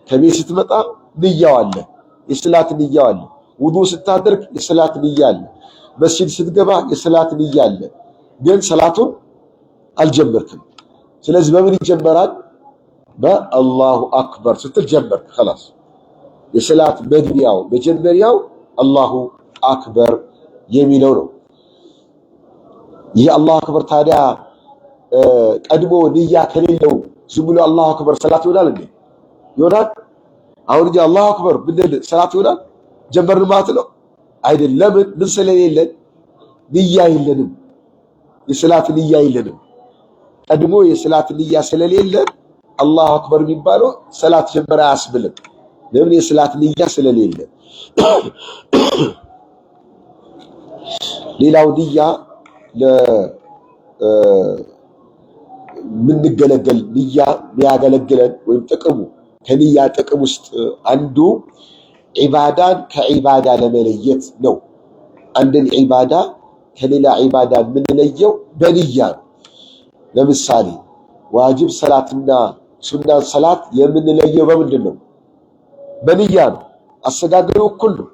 ከቤት ስትመጣ ንያው አለ። የሰላት ንያው አለ። ውዱእ ስታደርግ የሰላት ንያ አለ። መስጂድ ስትገባ የሰላት ንያ አለ። ግን ሰላቱን አልጀመርክም። ስለዚህ በምን ይጀመራል? በአላሁ አክበር ስትል ጀመርክ። خلاص የሰላት መግቢያው መጀመሪያው አላሁ አክበር የሚለው ነው። ይህ አላሁ አክበር ታዲያ ቀድሞ ንያ ከሌለው ዝም ብሎ አላሁ አክበር ሰላት ይሆናል እንዴ? ይሆናል? አሁን እንጂ አላሁ አክበር ብንል ሰላት ይሆናል? ጀመርን ማለት ነው አይደለም። ምን ስለሌለን? ንያ የለንም። የሰላት ንያ የለንም። ቀድሞ የሰላት ንያ ስለሌለን አላሁ አክበር የሚባለው ሰላት ጀመረ አያስብልም። ለምን? የሰላት ንያ ስለሌለ። ሌላው ንያ ለምንገለገል ንያ የሚያገለግለን ወይም ጥቅሙ ከንያ ጥቅም ውስጥ አንዱ ዒባዳን ከዒባዳ ለመለየት ነው። አንድን ዒባዳ ከሌላ ዒባዳ የምንለየው በንያ ነው። ለምሳሌ ዋጅብ ሰላትና ሱናን ሰላት የምንለየው በምንድን ነው? በንያ ነው። አሰጋገዱ እኩል ነው።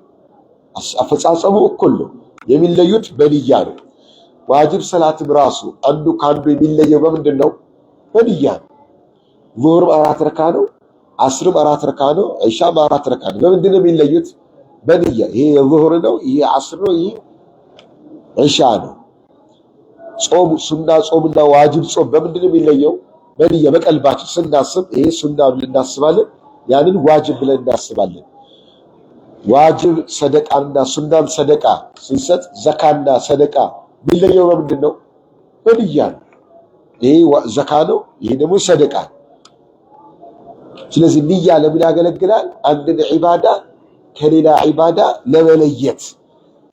አፈጻጸሙ እኩል ነው። የሚለዩት በንያ ነው። ዋጅብ ሰላትም ራሱ አንዱ ካንዱ የሚለየው በምንድን ነው? በንያ ነው። ዙህርም 4 ረካ ነው፣ አስርም 4 ረካ ነው፣ ዒሻም 4 ረካ ነው። በምንድን ነው የሚለዩት? በንያ። ይሄ ዙህር ነው፣ ይሄ አስር ነው፣ ይሄ ዒሻ ነው። ጾም ሱና ጾምና ዋጅብ ጾም በምንድን ነው የሚለየው? በንያ። በቀልባችን ስናስብ ይሄ ሱና ብለን እናስባለን፣ ያንን ዋጅብ ብለን እናስባለን። ዋጅብ ሰደቃና ሱናን ሰደቃ ስንሰጥ ዘካና ሰደቃ የሚለየው በምንድን ነው? በንያ ነው። ይሄ ዘካ ነው፣ ይሄ ደግሞ ሰደቃ። ስለዚህ ንያ ለምን ያገለግላል? አንድን ዒባዳ ከሌላ ዒባዳ ለመለየት፣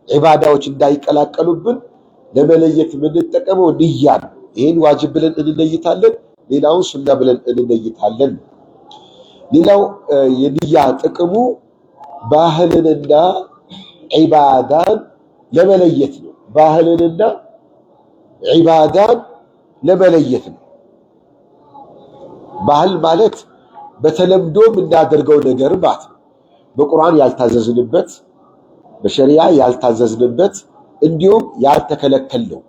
ዒባዳዎች እንዳይቀላቀሉብን ለመለየት የምንጠቀመው ንያ ነው። ይሄን ዋጅብ ብለን እንለይታለን፣ ሌላውን ሱና ብለን እንለይታለን። ሌላው የንያ ጥቅሙ ባህልንና ዒባዳን ለመለየት ነው። ባህልንና ዒባዳን ለመለየት ነው። ባህል ማለት በተለምዶ የምናደርገው ነገር ማለት ነው። በቁርአን ያልታዘዝንበት፣ በሸሪዓ ያልታዘዝንበት፣ እንዲሁም ያልተከለከልነው፣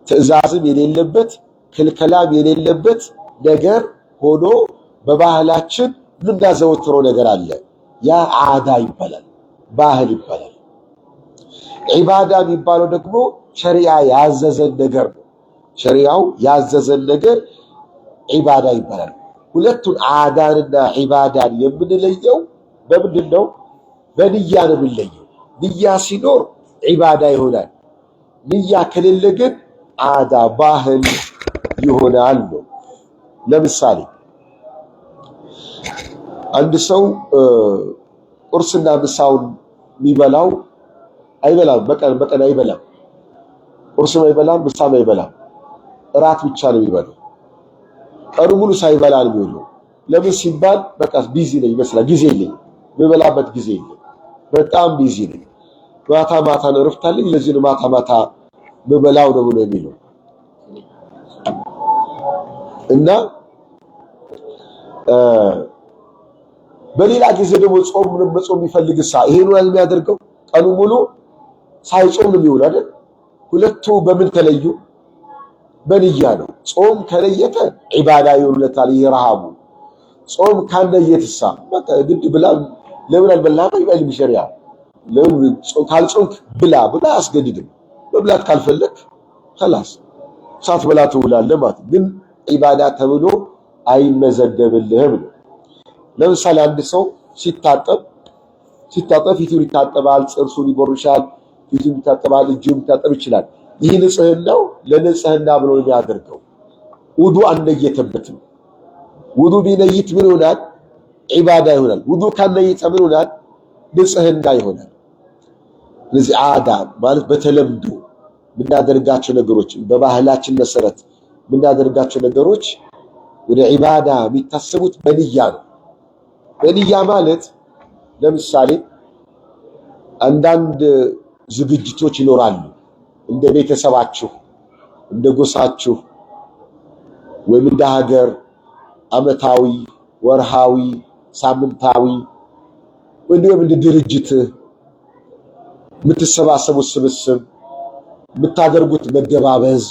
ትዕዛዝም የሌለበት ክልከላም የሌለበት ነገር ሆኖ በባህላችን የምናዘወትረው ነገር አለ። ያ ዓዳ ይባላል፣ ባህል ይባላል። ዒባዳ የሚባለው ደግሞ ሸሪዓ ያዘዘን ነገር ነው። ሸሪዓው ያዘዘን ነገር ዒባዳ ይባላል። ሁለቱን ዓዳንና ዒባዳን የምንለየው በምንድን ነው? በንያ ነው የምንለየው። ንያ ሲኖር ዒባዳ ይሆናል። ንያ ከሌለ ግን ዓዳ ባህል ይሆናል ነው። ለምሳሌ አንድ ሰው ቁርስና ምሳውን የሚበላው አይበላም፣ በቀን አይበላም። ቁርስም አይበላም፣ ምሳም አይበላም። እራት ብቻ ነው የሚበላው። ቀኑ ሙሉ ሳይበላ ነው የሚውለው። ለምን ሲባል በቃ ቢዚ ነኝ ይመስላል። ጊዜ የለኝም፣ የምበላበት ጊዜ የለም፣ በጣም ቢዚ ነኝ። ማታ ማታ ነው እረፍት አለኝ፣ ለዚህ ነው ማታ ማታ የምበላው ነው ብሎ የሚለው እና በሌላ ጊዜ ደግሞ ጾም መጾም የሚፈልግሳ ይሄን ነው የሚያደርገው። ቀኑ ሙሉ ሳይጾም ነው የሚውለው አይደል? ሁለቱ በምን ተለዩ? በንያ ነው። ጾም ከለየተ ዒባዳ ይውለታል፣ ይረሃቡ። ጾም ካለየትሳ በቃ ግድ ብላ ለምን አልበላም አይባልም ሸሪዓ። ለምን ካልጾምክ ብላ ብላ አያስገድድም። መብላት ካልፈለክ خلاص ሳትበላ ትውላለህ ማለት ግን ዒባዳ ተብሎ አይመዘገብልህም ነው። ለምሳሌ አንድ ሰው ሲታጠብ ፊቱን ይታጠባል፣ ጥርሱን ይቦርሻል፣ ፊቱን ይታጠባል፣ እጁን ይታጠብ ይችላል። ይህ ንጽህናው ለንጽህና ብሎ የሚያደርገው ውዱ አልነየተበትም። ውዱ ቢነይት ምን ይሆናል? ዒባዳ ይሆናል። ውዱ ካነየተ ምን ይሆናል? ንጽህና ይሆናል። ስለዚህ ዓዳ ማለት በተለምዶ የምናደርጋቸው ነገሮች በባህላችን መሰረት የምናደርጋቸው ነገሮች ወደ ዒባዳ የሚታሰቡት በንያ ነው። በንያ ማለት ለምሳሌ አንዳንድ ዝግጅቶች ይኖራሉ። እንደ ቤተሰባችሁ፣ እንደ ጎሳችሁ ወይም እንደ ሀገር ዓመታዊ፣ ወርሃዊ፣ ሳምንታዊ ወይም እንደ ድርጅት የምትሰባሰቡት ስብስብ የምታደርጉት መገባበዝ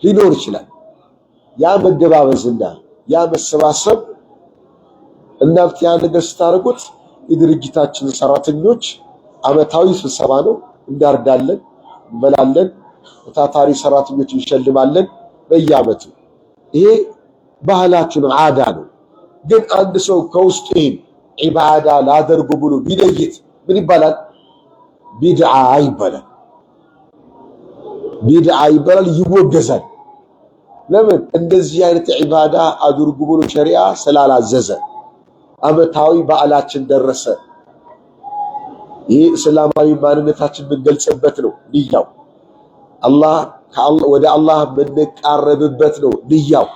ሊኖር ይችላል። ያ መገባበዝና ያ መሰባሰብ እናንተ ያ ነገር ስታደርጉት የድርጅታችን ሰራተኞች ዓመታዊ ስብሰባ ነው፣ እንዳርዳለን፣ እንበላለን፣ ታታሪ ሰራተኞች እንሸልማለን በየዓመቱ። ይሄ ባህላችሁ ነው፣ ዓዳ ነው። ግን አንድ ሰው ከውስጡ ይሄን ዒባዳ ላደርጉ ብሎ ቢለይት ምን ይባላል? ቢድዓ ይባላል። ቢድዓ ይባላል፣ ይወገዛል። ለምን? እንደዚህ አይነት ዒባዳ አድርጉ ብሎ ሸሪዓ ስላላዘዘ። ዓመታዊ በዓላችን ደረሰ። ይህ እስላማዊ ማንነታችን የምንገልጽበት ነው ንያው። ወደ አላህ የምንቃረብበት ነው ንያው።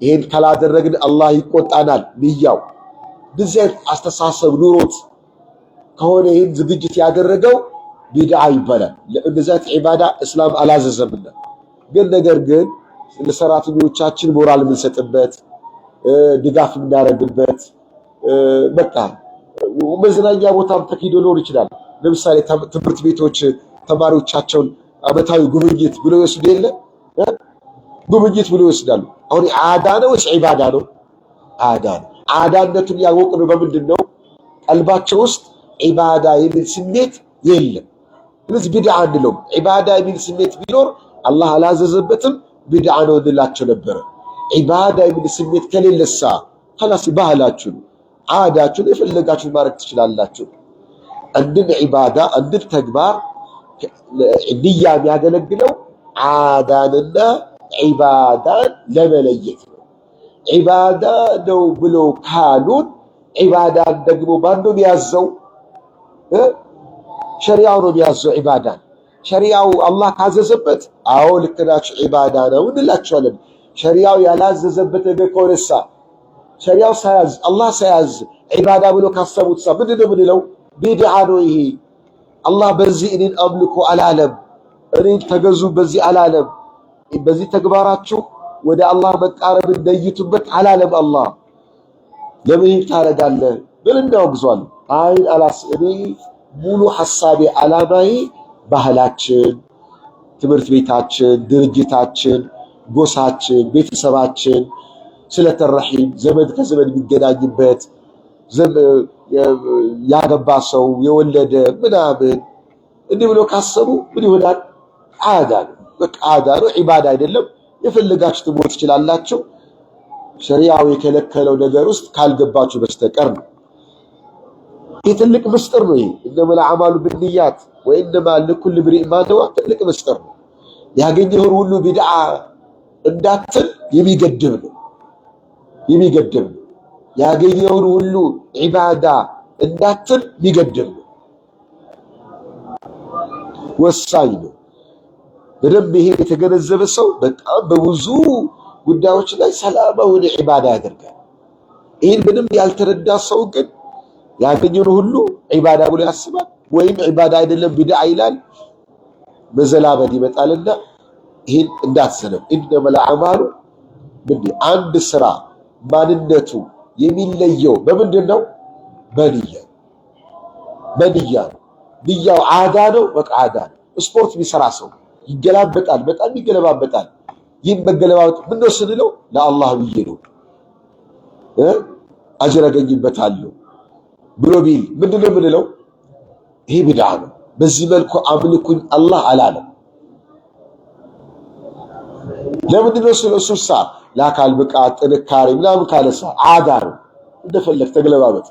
ይሄን ካላደረግን አላህ ይቆጣናል ንያው። እንደዚህ አይነት አስተሳሰብ ኑሮት ከሆነ ይህን ዝግጅት ያደረገው ቢድዓ ይባላል። እንደዚህ አይነት ዒባዳ እስላም አላዘዘምና። ግን ነገር ግን ለሰራተኞቻችን ሞራል የምንሰጥበት ድጋፍ የምናደርግበት በቃ መዝናኛ ቦታም ተኪዶ ሊሆን ይችላል። ለምሳሌ ትምህርት ቤቶች ተማሪዎቻቸውን ዓመታዊ ጉብኝት ብሎ ይወስዱ የለ ጉብኝት ብሎ ይወስዳሉ። አሁን ዓዳ ነው ወይስ ዒባዳ ነው? ዓዳ ነው። ዓዳነቱን ያወቅነው በምንድን ነው? ቀልባቸው ውስጥ ዒባዳ የሚል ስሜት የለም። ስለዚህ ቢድዓ አንለውም። ዒባዳ የሚል ስሜት ቢኖር አላህ አላዘዘበትም፣ ቢድዓ ነው እንላቸው ነበረ። ዒባዳ የሚል ስሜት ከሌለሳ ኸላስ ባህላችሁን ዓዳችሁን የፈለጋችሁን ማድረግ ትችላላችሁ። አንድን ዒባዳ አንድን ተግባር ንያ የሚያገለግለው ዓዳንና ዒባዳን ለመለየት ነው። ዒባዳ ነው ብሎ ካሉን ዒባዳን ደግሞ ማን ነው የሚያዘው? ሸሪዓው ነው የሚያዘው ዒባዳን። ሸሪዓው አላህ ካዘዘበት አዎ ልክ ናችሁ ዒባዳ ነው እንላቸዋለን። ሸሪዓው ያላዘዘበት ነገር ከሆነሳ ሸሪዓው ሳያዝ አላህ ሳያዝ ዒባዳ ብሎ ካሰቡት ምንድን ነው የምንለው? ቢድዓ ነው ይሄ። አላህ በዚህ እኔን አምልኩ አላለም፣ እኔን ተገዙ በዚህ አላለም፣ በዚህ ተግባራችሁ ወደ አላህ መቃረብ እንደይቱበት አላለም። አላህ ለምን ታረጋለህ ብል እናወግዟል። አይ አላስ እኔ ሙሉ ሐሳቤ ዓላማዬ ባህላችን፣ ትምህርት ቤታችን፣ ድርጅታችን፣ ጎሳችን፣ ቤተሰባችን ስለተረሂም ዘመድ ከዘመድ የሚገናኝበት ያገባ ሰው የወለደ ምናምን እንዲህ ብሎ ካሰቡ ምን ይሆናል? ዓዳ ነው። በቃ ዓዳ ነው፣ ዒባዳ አይደለም። የፈለጋችሁ ትሞት ትችላላችሁ። ሸሪዓው የከለከለው ነገር ውስጥ ካልገባችሁ በስተቀር ነው። ይህ ትልቅ ምስጢር ነው። ይሄ እነመል አዕማሉ ብንያት ወኢነማ ሊኩሊ ምሪኢን ማ ነዋ። ትልቅ ምስጢር ነው። ያገኘውን ሁሉ ቢድዓ እንዳትል የሚገድብ ነው። የሚገድብ ነው። ያገኘውን ሁሉ ዒባዳ እንዳትል የሚገድብ ነው። ወሳኝ ነው። በደንብ ይሄ የተገነዘበ ሰው በጣም በብዙ ጉዳዮች ላይ ሰላማዊ ዒባዳ ያደርጋል። ይህን በደንብ ያልተረዳ ሰው ግን ያገኘውን ሁሉ ዒባዳ ብሎ ያስባል፣ ወይም ዒባዳ አይደለም ቢድዓ ይላል። መዘላበድ ይመጣልና ይህን እንዳትሰነፍ። ኢነመል አዕማሉ አንድ ስራ ማንነቱ የሚለየው በምንድን ነው? በንያ ነው። ንያው ዓዳ ነው። በቃ ዓዳ ነው። ስፖርት የሚሰራ ሰው ይገላበጣል፣ በጣም ይገለባበጣል። ይህን መገለባበጥ ምነው ስንለው ለአላህ ብዬ ነው አጅር አገኝበታለሁ ብሎ ቢል ምንድን ነው የምንለው? ይሄ ቢድዓ ነው። በዚህ መልኩ አምልኩኝ አላህ አላለም። ለምንድን ነው ስለ እሱሳ ለአካል ብቃት ጥንካሬ ምናምን ካለሳ ዓዳ ነው። እንደፈለግ ተገለባበጥ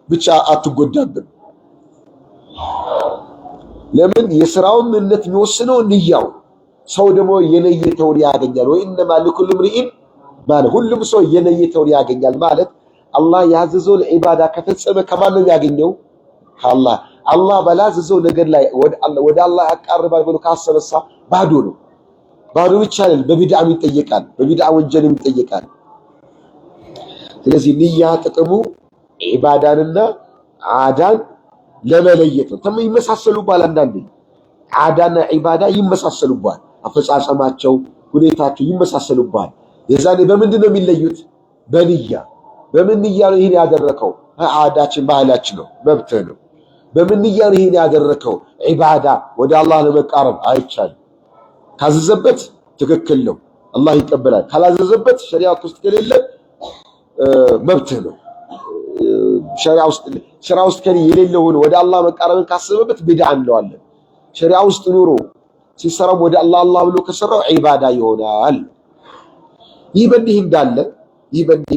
ብቻ አትጎዳብን። ለምን የሥራውን ምንነት የሚወስነው ንያው ሰው ደግሞ የነየተውን ያገኛል ወኢንማ ለኩል ምርኢን ማለት ሁሉም ሰው የነየተውን ያገኛል ማለት አላህ ያዘዘውን ዒባዳ ከፈጸመ ከማን ነው ያገኘው ከአላህ አላህ ባላዘዘው ነገር ላይ ወደ አላህ ያቃርባል ብሎ ካሰበሳ ባዶ ነው ባዶ ብቻ አይደል በቢድዓም ይጠየቃል በቢድዓ ወንጀልም ይጠየቃል ስለዚህ ንያ ጥቅሙ ዒባዳንና ዓዳን ለመለየት ነው ተመይመሳሰሉባል አንዳንዴ ዓዳና ዒባዳ ይመሳሰሉባል አፈጻጸማቸው ሁኔታቸው ይመሳሰሉባል የዛኔ በምንድነው የሚለዩት በንያ በምን ንያ ነው ይሄን ያደረከው ዓዳችን ባህላችን ነው መብት ነው በምን ንያ ነው ይሄን ያደረከው ዒባዳ ወደ አላህ ለመቃረብ አይቻልም ካዘዘበት ትክክል ነው አላህ ይቀበላል ካላዘዘበት ሸሪዓት ውስጥ ከሌለ መብት ነው ሸሪዓ ውስጥ ከሌለ የሌለውን ወደ አላህ መቃረብን ካሰበበት ቢድዓ እንለዋለን ሸሪዓ ውስጥ ኑሮ ሲሰራው ወደ አላህ ብሎ ከሰራው ዒባዳ ይሆናል ይህ በእንዲህ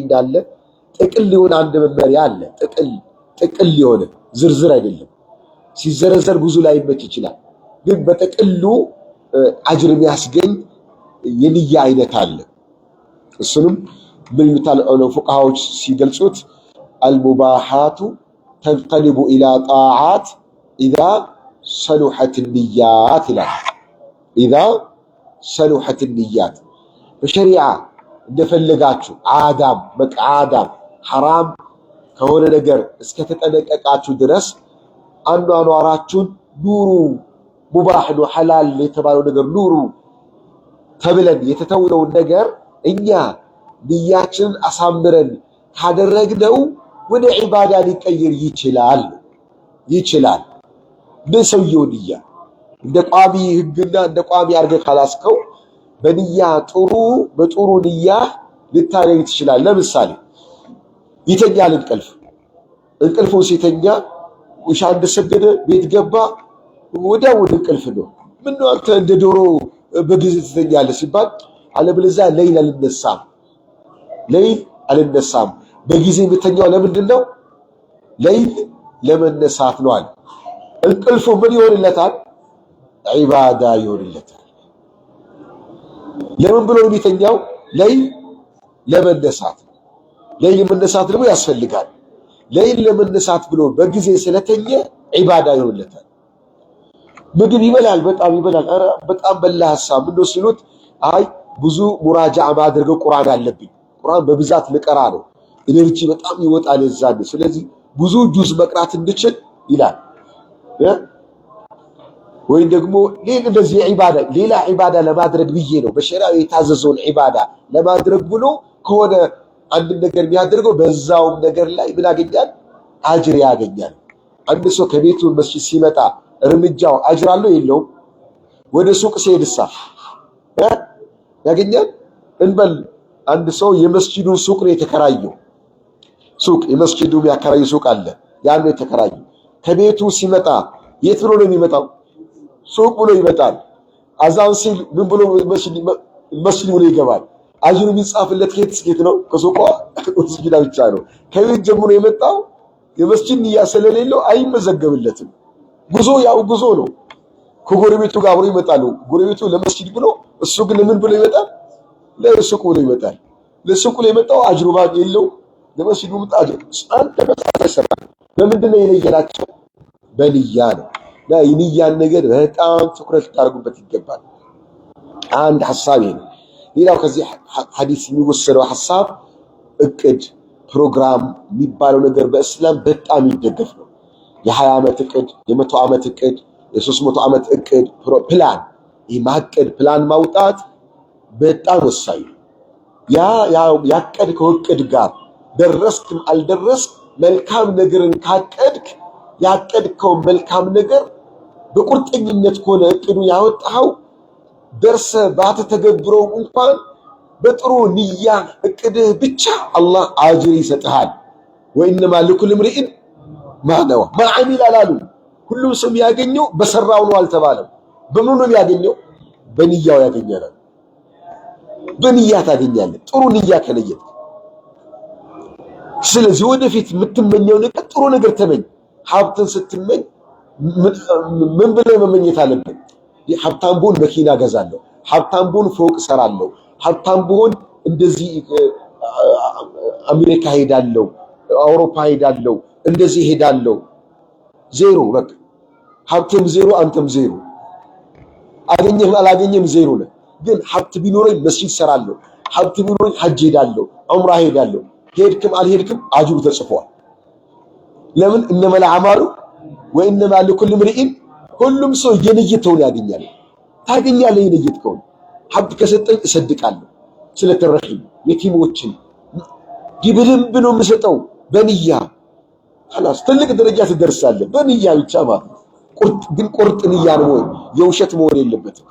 እንዳለ ጥቅል የሆነ አንድ መመሪያ አለ ጥቅል የሆነ ዝርዝር አይደለም ሲዘረዘር ብዙ ላይ መች ይችላል ግን በጥቅሉ አጅር የሚያስገኝ የንያ አይነት አለ እሱንም ምን ይታለው ፉቃሃዎች ሲገልጹት المباحات تنقلب الى طاعات اذا صلحت النيات اذا صلحت النيات በሸሪዓ እንደፈለጋችሁ አዳም حرام ከሆነ ነገር እስከተጠነቀቃችሁ ድረስ አኗኗራችሁን ኑሩ ሙባህ ነው ሐላል የተባለው ነገር ኑሩ ተብለን የተተውነው ነገር እኛ ንያችን አሳምረን ካደረግነው ወደ ዒባዳ ሊቀየር ይችላል በሰውየው ንያ እንደ ቋሚ ህግና እንደ ቋሚ አርገህ ካላስከው በንያ በጥሩ ንያ ልታገኝ ትችላለህ ለምሳሌ ይተኛል እንቅልፉ ሲተኛ ውሻ እንደሰገደ ቤት ገባ ወዲያው እንቅልፍ ነው ምን ነው አንተ እንደ ዶሮ በጊዜ ትተኛለህ ሲባል አለበለዚያ ሌሊት አልነሳም በጊዜ የምተኛው ለምንድን ነው ሌሊት ለመነሳት ነው አለ እንቅልፉ ምን ይሆንለታል ዒባዳ ይሆንለታል ለምን ብሎ የሚተኛው ሌሊት ለመነሳት ደግሞ ያስፈልጋል ሌሊት ለመነሳት ብሎ በጊዜ ስለተኛ ዒባዳ ይሆንለታል ምግብ ይበላል በጣም ይበላል ኧረ በጣም በላ ሐሳብ ምን ሲሉት አይ ብዙ ሙራጃዓ ማድረግ ቁርአን አለብኝ ቁርአን በብዛት ልቀራ ነው ኢነርጂ በጣም ይወጣል እዛን ስለዚህ ብዙ ጁዝ መቅራት እንድችል ይላል ወይ ደግሞ እንደዚህ ሌላ ዒባዳ ለማድረግ ብዬ ነው በሸሪዓ የታዘዘውን ዒባዳ ለማድረግ ብሎ ከሆነ አንድ ነገር የሚያደርገው በዛው ነገር ላይ ምን ያገኛል አጅር ያገኛል አንድ ሰው ከቤቱ መስጂድ ሲመጣ እርምጃው አጅር አለው የለውም ወደ ሱቅ ሲሄድሳ ያገኛል እንበል አንድ ሰው የመስጂዱን ሱቅ ነው የተከራየው የመስጂዱ ያከራየው ሱቅ አለ ያን ነው የተከራየው ከቤቱ ሲመጣ የት ብሎ ነው የሚመጣው ሱቅ ብሎ ይመጣል አዛን ሲል ምን ብሎ መስጂድ ብሎ ይገባል አጅሩ የሚጻፍለት ከየት ነው ከሱቋ መስጂድ ብቻ ነው ከቤት ጀምሮ የመጣው የመስጂድ ንያ ስለሌለው አይመዘገብለትም ጉዞ ነው ከጎረቤቱ ጋር አብሮ ይመጣሉ ጎረቤቱ ለመስጂድ ብሎ እሱ ግን ምን ብሎ ይመጣል ለሱቅ ብሎ ይመጣል ለሱቅ ላይ የመጣው አጅሩ ባድ የለው ለመስጂዱ መጣጅ አንተ በተሰራ በምንድነው የለየላቸው በንያ ነው ለንያን ነገር በጣም ትኩረት ታርጉበት ይገባል አንድ ሐሳብ ነው ሌላው ከዚህ ሐዲስ የሚወሰደው ሐሳብ እቅድ ፕሮግራም የሚባለው ነገር በእስላም በጣም ይደገፍ ነው የ20 ዓመት እቅድ የ100 ዓመት እቅድ የ300 ዓመት እቅድ ፕላን ይማቀድ ፕላን ማውጣት በጣም ወሳኝ ያቀድከው እቅድ ጋር ደረስክም አልደረስክ መልካም ነገርን ካቀድክ ያቀድከው መልካም ነገር በቁርጠኝነት ከሆነ እቅዱ ያወጣው ደርሰ ባትተገብረው እንኳን በጥሩ ንያ እቅድህ ብቻ አላህ አጅር ይሰጥሃል ወኢንማ ለኩል ምርኢን ማነው ማዓሚል አላሉ ሁሉም ሰው ያገኘው በሰራው ነው አልተባለም በምን ነው ያገኘው በንያው ያገኛል በንያ ታገኛለህ ጥሩ ንያ ከለየት ስለዚህ ወደፊት የምትመኘው ነገር ጥሩ ነገር ተመኝ ሀብትን ስትመኝ ምን ብለህ መመኘት አለብን? ሀብታም ብሆን መኪና ገዛለሁ፣ ሀብታም ብሆን ፎቅ ሰራለሁ፣ ሀብታም ብሆን እንደዚህ አሜሪካ ሄዳለሁ፣ አውሮፓ ሄዳለሁ፣ እንደዚህ ሄዳለሁ። ዜሮ በቃ ሀብትም ዜሮ፣ አንተም ዜሮ። አገኘህም አላገኘህም ዜሮ ነህ። ግን ሀብት ቢኖረኝ መስጂድ ሰራለሁ፣ ሀብት ቢኖረኝ ሐጅ ሄዳለሁ፣ ዑምራ ሄዳለሁ። ሄድክም አልሄድክም አጅሩ ተጽፏል። ለምን? እነመል አዕማሉ ወኢነማ ሊኩሊ ምርኢን፣ ሁሉም ሰው የነየተውን ያገኛል። ታገኛለህ የነየትከውን። ሀብት ከሰጠኝ እሰድቃለሁ፣ ስለተረሂም የቲሞችን ዲብልም ብሎ የምሰጠው በንያ خلاص ትልቅ ደረጃ ትደርሳለህ። በንያ ብቻ ማለት ነው። ግን ቁርጥ ንያ ነው፣ የውሸት መሆን የለበትም።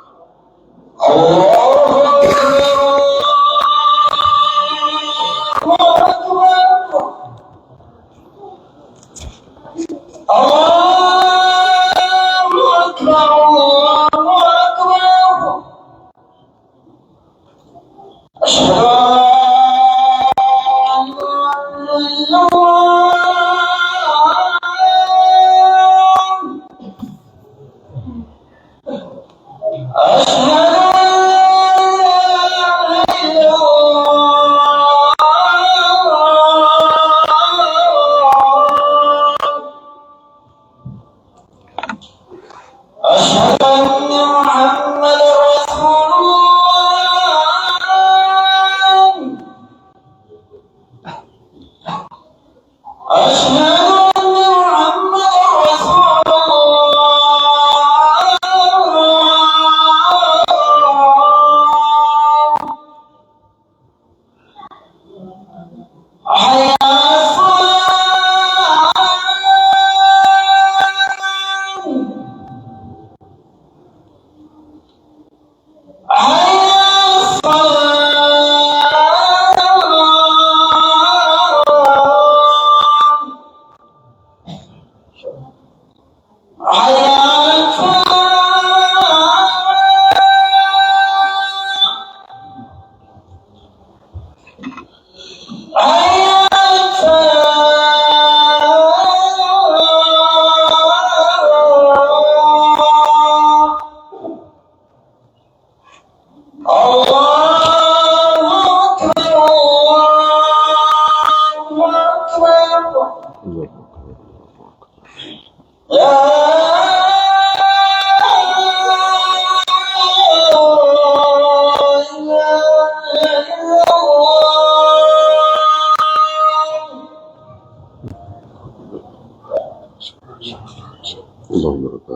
اللهم رب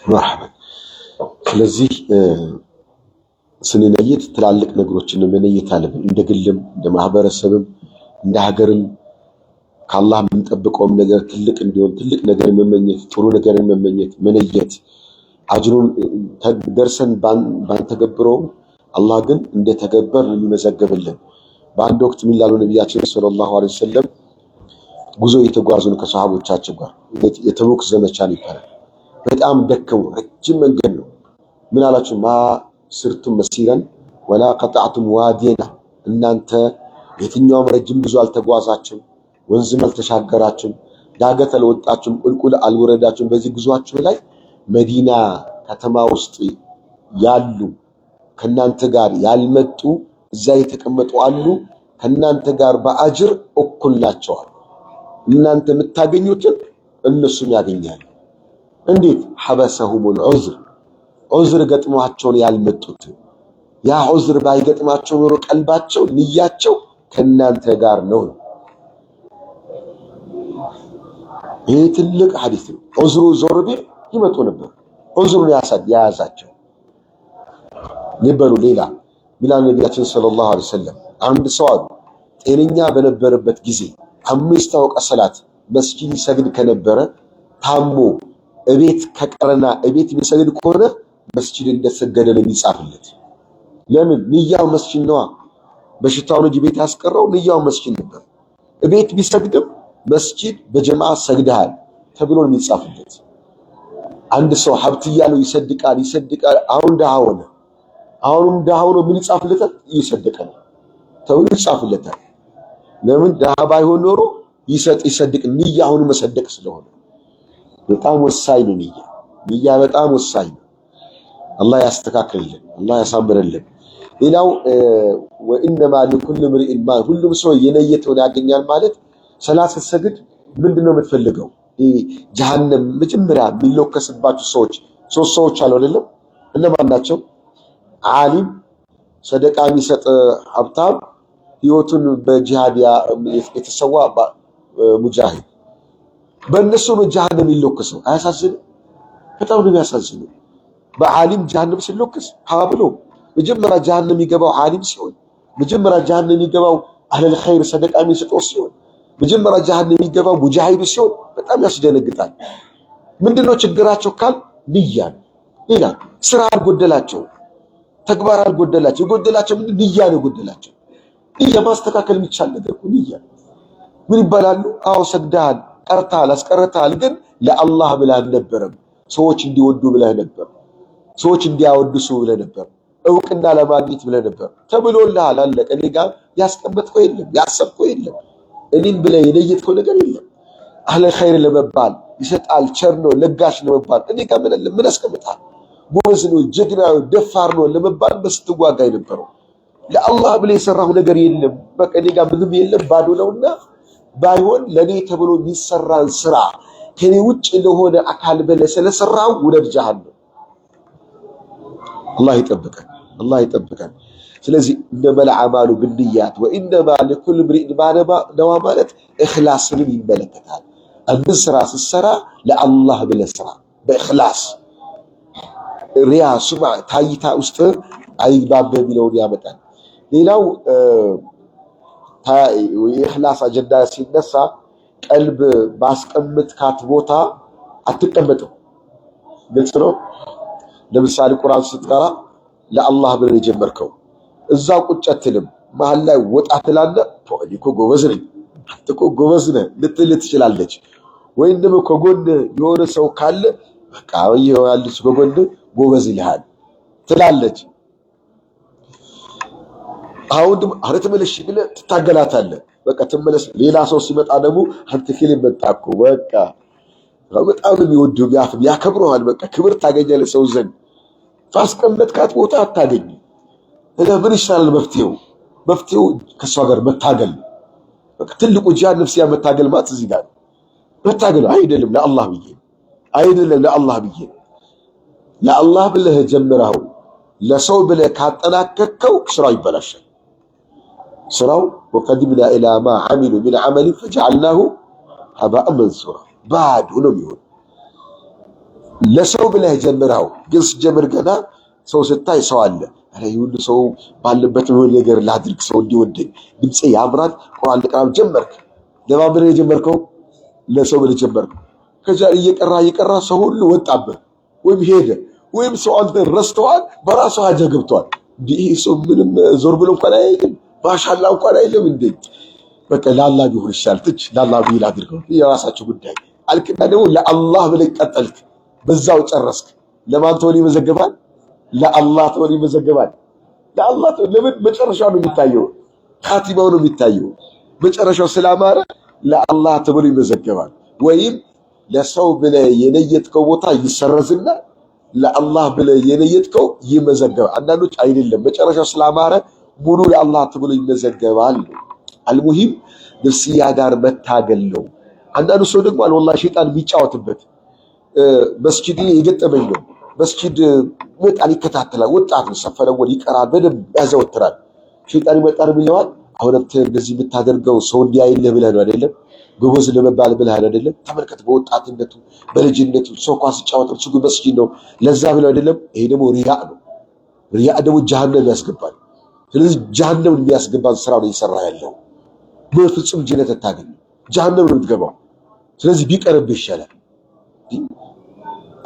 مرحبا። ስለዚህ ስንነይት ትላልቅ ነገሮችን መነየት አለብን። እንደ ግልም እንደ ማህበረሰብም እንደ ሀገርም ከአላህ የምንጠብቀውም ነገር ትልቅ እንዲሆን ትልቅ ነገር መመኘት፣ ጥሩ ነገር መመኘት፣ መነየት አጅሩን ደርሰን ባንተገብረው አላህ ግን እንደተገበር የሚመዘገብልን። በአንድ ወቅት ምን ላሉ ነብያችን ሰለላሁ ዐለይሂ ወሰለም ጉዞ የተጓዙን ከሰሃቦቻቸው ጋር የተቡክ ዘመቻ ይባላል። በጣም ደከሙ፣ ረጅም መንገድ ነው። ምን አላችሁ? ማ ስርቱም መሲረን ወላ ቀጣዕቱም ዋዲና፣ እናንተ የትኛውም ረጅም ጉዞ አልተጓዛችሁም፣ ወንዝም አልተሻገራችሁም፣ ዳገት አልወጣችሁም፣ ቁልቁል አልወረዳችሁም። በዚህ ጉዟችሁ ላይ መዲና ከተማ ውስጥ ያሉ ከናንተ ጋር ያልመጡ እዛ የተቀመጡ አሉ፣ ከናንተ ጋር በአጅር እኩል ናቸው። እናንተ የምታገኙትን እነሱም ያገኛሉ። እንዴት? ሐበሰሁሙል ዑዝር ገጥሟቸውን ያልመጡት። ያ ዑዝር ባይገጥማቸው ኖሮ ቀልባቸው ንያቸው ከናንተ ጋር ነው። ይሄ ትልቅ ሐዲስ ነው። ዑዝሩ ዞር ቢል ይመጡ ነበር። ዑዝሩን ያያዛቸው ነበሩ። ሌላ ሚላን ነቢያችን ሰለላሁ ዐለይሂ ወሰለም አንድ ሰው አሉ ጤነኛ በነበረበት ጊዜ 5 ወቅት ሰላት መስጂድ ይሰግድ ከነበረ ታሞ እቤት ከቀረና እቤት የሚሰግድ ከሆነ መስጂድ እንደሰገደ ነው የሚጻፍለት። ለምን? ንያው መስጂድ ነዋ። በሽታው ነው ቤት ያስቀረው፣ ንያው መስጂድ ነበር። እቤት ቢሰግድም መስጂድ በጀማዓ ሰግደሃል ተብሎ ነው የሚጻፍለት። አንድ ሰው ሀብት እያለው ይሰድቃል። አሁን ደሃ ሆነ። አሁንም ደሃ ሆኖ ምን ይጻፍለታል? እየሰደቀ ነው ተብሎ ይጻፍለታል። ለምን? ደሃ ባይሆን ኖሮ ይሰድቅ። ንያ አሁን መሰደቅ ስለሆነ በጣም ወሳኝ ነው። ንያ በጣም ወሳኝ ነው። አላህ ያስተካክልልን፣ አላህ ያሳምርልን። ሌላው ወኢነማ ሊኩል ምርኢን ማ ሁሉም ሰው የነየተውን ያገኛል ማለት ሰላት ስትሰግድ ምንድነው የምትፈልገው? ጀሃነም መጀመሪያ የሚለከስባቸው ሰዎች ሶስት ሰዎች አሉ አይደለም? እነማን ናቸው? ዓሊም፣ ሰደቃ የሚሰጥ ሀብታም፣ ህይወቱን በጂሃድ የተሰዋ ሙጃሂድ። በእነሱ ነው ጀሃነም የሚለከሰው። አያሳዝንም? በጣም ነው የሚያሳዝነው። በዓሊም ጀሃነም ሲለከስ ብሎ መጀመሪያ ጀሃነም የሚገባው ዓሊም ሲሆን፣ መጀመሪያ ጀሃነም የሚገባው አህለል ኸይር ሰደቃ የሚሰጠው ሲሆን፣ መጀመሪያ ጀሃነም የሚገባው ሙጃሂዱ ሲሆን በጣም ያስደነግጣል። ምንድነው ችግራቸው ካል ንያ ነው። ሌላ ስራ አልጎደላቸው፣ ተግባር አልጎደላቸው። የጎደላቸው ምንድን ንያ ነው የጎደላቸው። ንያ ማስተካከል የሚቻል ነገር ነው። ንያ ምን ይባላሉ? አዎ ሰግደሃል፣ ቀርተሃል፣ አስቀርተሃል፣ ግን ለአላህ ብለህ አልነበረም። ሰዎች እንዲወዱ ብለህ ነበር። ሰዎች እንዲያወድሱ ብለህ ነበር። እውቅና ለማግኘት ብለህ ነበር። ተብሎልሃል፣ አለቀ። እኔ ጋር ያስቀመጥከው የለም፣ ያሰብከው የለም፣ እኔን ብለህ የለየትከው ነገር የለም። አህለ ኸይር ለመባል ይሰጣል፣ ቸር ነው፣ ለጋሽ ለመባል እኔ ጋር ምን አስቀምጣል? ጎበዝ ነው፣ ጀግና ነው፣ ደፋር ነው ለመባል በስትዋጋ የነበረው ለአላህ ብለህ የሰራው ነገር የለም። በቃ እኔ ጋር ምንም የለም፣ ባዶ ነውና ባይሆን ለኔ ተብሎ የሚሰራን ስራ ከኔ ውጭ ለሆነ አካል ብለህ ስለሰራው ውረድ ጀሃነም። አላህ ይጠብቀን፣ አላህ ይጠብቀን። ስለዚህ እነመል አዕማሉ ብንያት ወኢነማ ሊኩል ምርኢን ማ ነዋ ማለት ኢኽላስንም ይመለከታል። አንድ ስራ ስትሰራ ለአላህ ብለህ ስራ በኢኽላስ። ሪያ ሱምዓ ታይታ ውስጥ አይግባብ የሚለውን ያመጣል። ሌላው የኢኽላስ አጀንዳ ሲነሳ ቀልብ ባስቀምጥካት ቦታ አትቀመጥም። ግልጽ ነው። ለምሳሌ ቁርአን ስትቀራ ለአላህ ብለህ የጀመርከው እዛው ቁጭ አትልም። መሀል ላይ ወጣ ትላለህ። እኔ እኮ ጎበዝ ነኝ፣ አንተ እኮ ጎበዝ ነህ ልትል ትችላለች። ወይም ደግሞ ከጎን የሆነ ሰው ካለ በቃ ያለች ከጎን ጎበዝ ይልሃል ትላለች። አሁን ኧረ ተመለሽ ብለህ ትታገላታለህ። በቃ ትመለስ። ሌላ ሰው ሲመጣ ደግሞ አንተ ከሌ መጣ እኮ በቃ በጣም የሚወዱ ያከብረዋል። በቃ ክብር ታገኛለህ ሰው ዘንድ። ባስቀመጥካት ቦታ አታገኝ። ምን ይሻላል? መፍትሄው ከሷ ጋር መታገል። በቃ ትልቁ ጂሃድ ነፍስያ መታገል ማለት እዚህ ጋር መታገል አይደለም። ለአላህ ብዬ ለአላህ ብለህ ጀምረው ለሰው ብለህ ካጠናከከው ስራው ይበላሻል። ስራው ወቀድምና ኢላ ማ አሚሉ ሚን ዐመል ፈጀዐልናሁ ሀባአን መንሱራ ባዶ ነው የሚሆን። ለሰው ብለህ ጀምረው ግን ስትጀምር ገና ሰው ስታይ ሰው አለ። አረ ይሁን ሰው ባለበት ነው ነገር ላድርግ፣ ሰው እንዲወደኝ፣ ድምጼ ያምራል፣ ቁርአን ልቀራም ጀመርክ። ለማን ብለህ የጀመርከው? ለሰው ብለህ ጀመርከው። ከዛ እየቀራ ሰው ሁሉ ወጣበት ወይም ሄደ ወይም ሰው አንተ ረስተዋል፣ በራሱ ሀጀ ገብቷል። ይሄ ሰው ምንም ዞር ብሎ እንኳን አይልም፣ ማሻአላ እንኳን አይልም እንዴ። በቃ ለአላህ ቢሆን ይሻል ትች ለአላህ ቢል አድርገው የራሳቸው ጉዳይ አልክና ደግሞ ለአላህ ብለህ ቀጠልክ፣ በዛው ጨረስክ። ለማን ተወል ይመዘገባል? ለአላህ ተወል ይመዘገባል። ለአላህ ተወል ለምን መጨረሻው ነው የሚታየው፣ ካቲባው ነው የሚታየው። መጨረሻው ስላማረ ለአላህ ተወል ይመዘገባል። ወይም ለሰው ብለህ የነየትከው ቦታ ይሰረዝና ለአላህ ብለህ የነየትከው ይመዘገባል። አንዳንዶች አይደለም መጨረሻው ስላማረ ሙሉ ለአላህ ተብሎ ይመዘገባል። አልሙሂም ነፍስያ ጋር መታገል ነው። አንዳንዱ ሰው ደግሞ ወላሂ ሸይጣን የሚጫወትበት መስጂድ የገጠመኝ ነው። መስጂድ ወጣን ይከታተላል። ወጣት ነው፣ ሰፈረውን ይቀራል፣ በደንብ ያዘወትራል። ሸይጣን ይመጣል ይለዋል። አሁን እንደዚህ የምታደርገው ሰው እንዲያይልህ ብለህ ነው አይደለም? ጎበዝ ለመባል ብለህ አይደለም? ተመልከት፣ በወጣትነቱ በልጅነቱ ሰው ኳስ ሲጫወት እሱ መስጂድ ነው ለዛ ብለው አይደለም? ይሄ ደግሞ ሪያእ ነው። ሪያእ ደግሞ ጀሃነም ያስገባል። ስለዚህ ጀሃነም የሚያስገባን ስራ ነው እየሰራ ያለው። በፍጹም ጀነት አታገኝ፣ ጀሃነም ነው የምትገባው። ስለዚህ ቢቀርብህ ይሻላል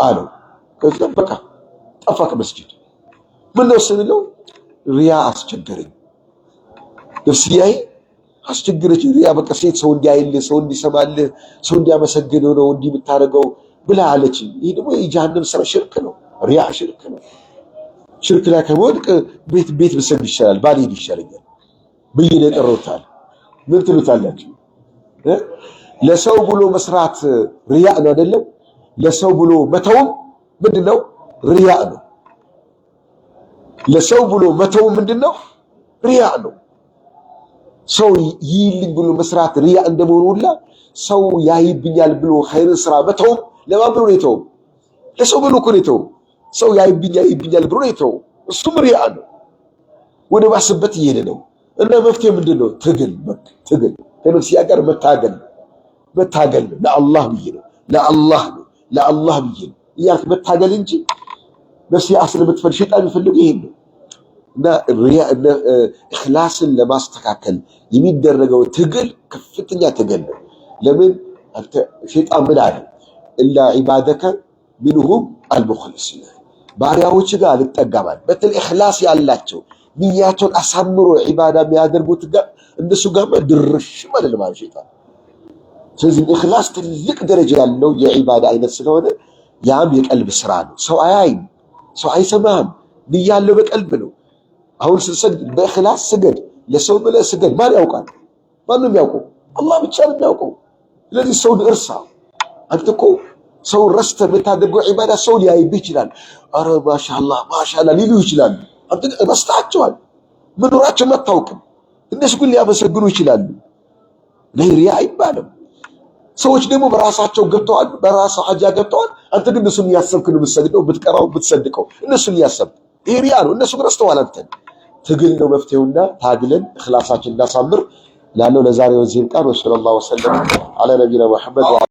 አለው። ከዛ በቃ ጠፋ ከመስጂድ። ምን ነው ስንለው ሪያ አስቸገረኝ፣ ነፍስያዬ አስቸገረች። ሪያ በቃ ሴት ሰው እንዲያይልህ፣ ሰው እንዲሰማልህ፣ ሰው እንዲያመሰግንህ ነው እንዲህ የምታደርገው። ብላ አለችኝ። ይህ ደግሞ የጀሃነም ስራ ሽርክ ነው፣ ሪያ ሽርክ ነው። ሽርክ ላይ ከመውደቅ ቤት ብሰግድ ይሻላል፣ ባልሄድ ይሻለኛል ብዬ ነው የቀረሁታል። ምን ትሉታላችሁ? ለሰው ብሎ መስራት ሪያ ነው አይደለም? ለሰው ብሎ መተውም ምንድነው? ሪያ ነው። ለሰው ብሎ መተውም ምንድነው? ሪያ ነው። ሰው ይልኝ ብሎ መስራት ሪያ እንደመሆኑ ሁላ ሰው ያይብኛል ብሎ ኸይርን ስራ መተውም ለማን ብሎ ነው የተው? ለሰው ብሎ እኮ ነው የተው። ሰው ያይብኛል ብሎ ነው የተው። እሱም ሪያ ነው። ወደ ባሰበት እየሄደ ነው። እና መፍትሄ ምንድነው? ትግል ከነፍስያ ጋር መታገል ነው። ለአላህ ብዬ ነው ለአላህ ብዬ ነው እያልክ መታገል እንጂ ነፍስያ ስለምትፈልግ ሸይጣን የሚፈልገው ይሄን ነው። እና ሪያ ኢኽላስን ለማስተካከል የሚደረገው ትግል ከፍተኛ ትግል ነው። ለምን አንተ ሸይጣን ምን አለ? ኢላ ዒባደከ ሚንሁም አልሙኽሊሲን ባሪያዎች ጋር አልጠጋማል። በተለይ ኢኽላስ ያላቸው ንያቸውን አሳምሮ ዒባዳ የሚያደርጉት ጋር እነሱ ጋር ድርሽ ማለት ነው ሸይጣን። ስለዚህ ኢኽላስ ትልቅ ደረጃ ያለው የዒባዳ አይነት ስለሆነ ያም የቀልብ ስራ ነው። ሰው አያይም፣ ሰው አይሰማም። ንያ ያለው በቀልብ ነው። አሁን ስትሰግድ በኢኽላስ ስገድ፣ ለሰው ብለህ ስገድ። ማን ያውቃል? ማንም የሚያውቀው አላህ ብቻ ነው የሚያውቀው። ስለዚህ ሰውን እርሳ። አንተ እኮ ሰው ረስተህ የምታደርገው ዒባዳ ሰው ሊያይብህ ይችላል። ኧረ ማሻአላህ ሊሉ ይችላሉ። አንተ ረስተሃቸዋል፣ መኖራቸውን አታውቅም። እነሱ ግን ሊያመሰግኑ ይችላሉ። ሪያ አይባልም። ሰዎች ደግሞ በራሳቸው ገብተዋል፣ በራሳቸው ሐጃ ገብተዋል። አንተ ግን እነሱን እያሰብክ ነው የምትሰግደው፣ ብትቀራው፣ ብትሰድቀው እነሱን እያሰብክ። ይሄ ሪያ ነው። እነሱ ግን ረስተዋል አንተን። ትግል ነው መፍትሄውና ታግለን ኢኽላሳችንን እናሳምር ላለው ለዛሬው እዚህ ቃል ወሰለላሁ ዐለ ነቢይና ሙሐመድ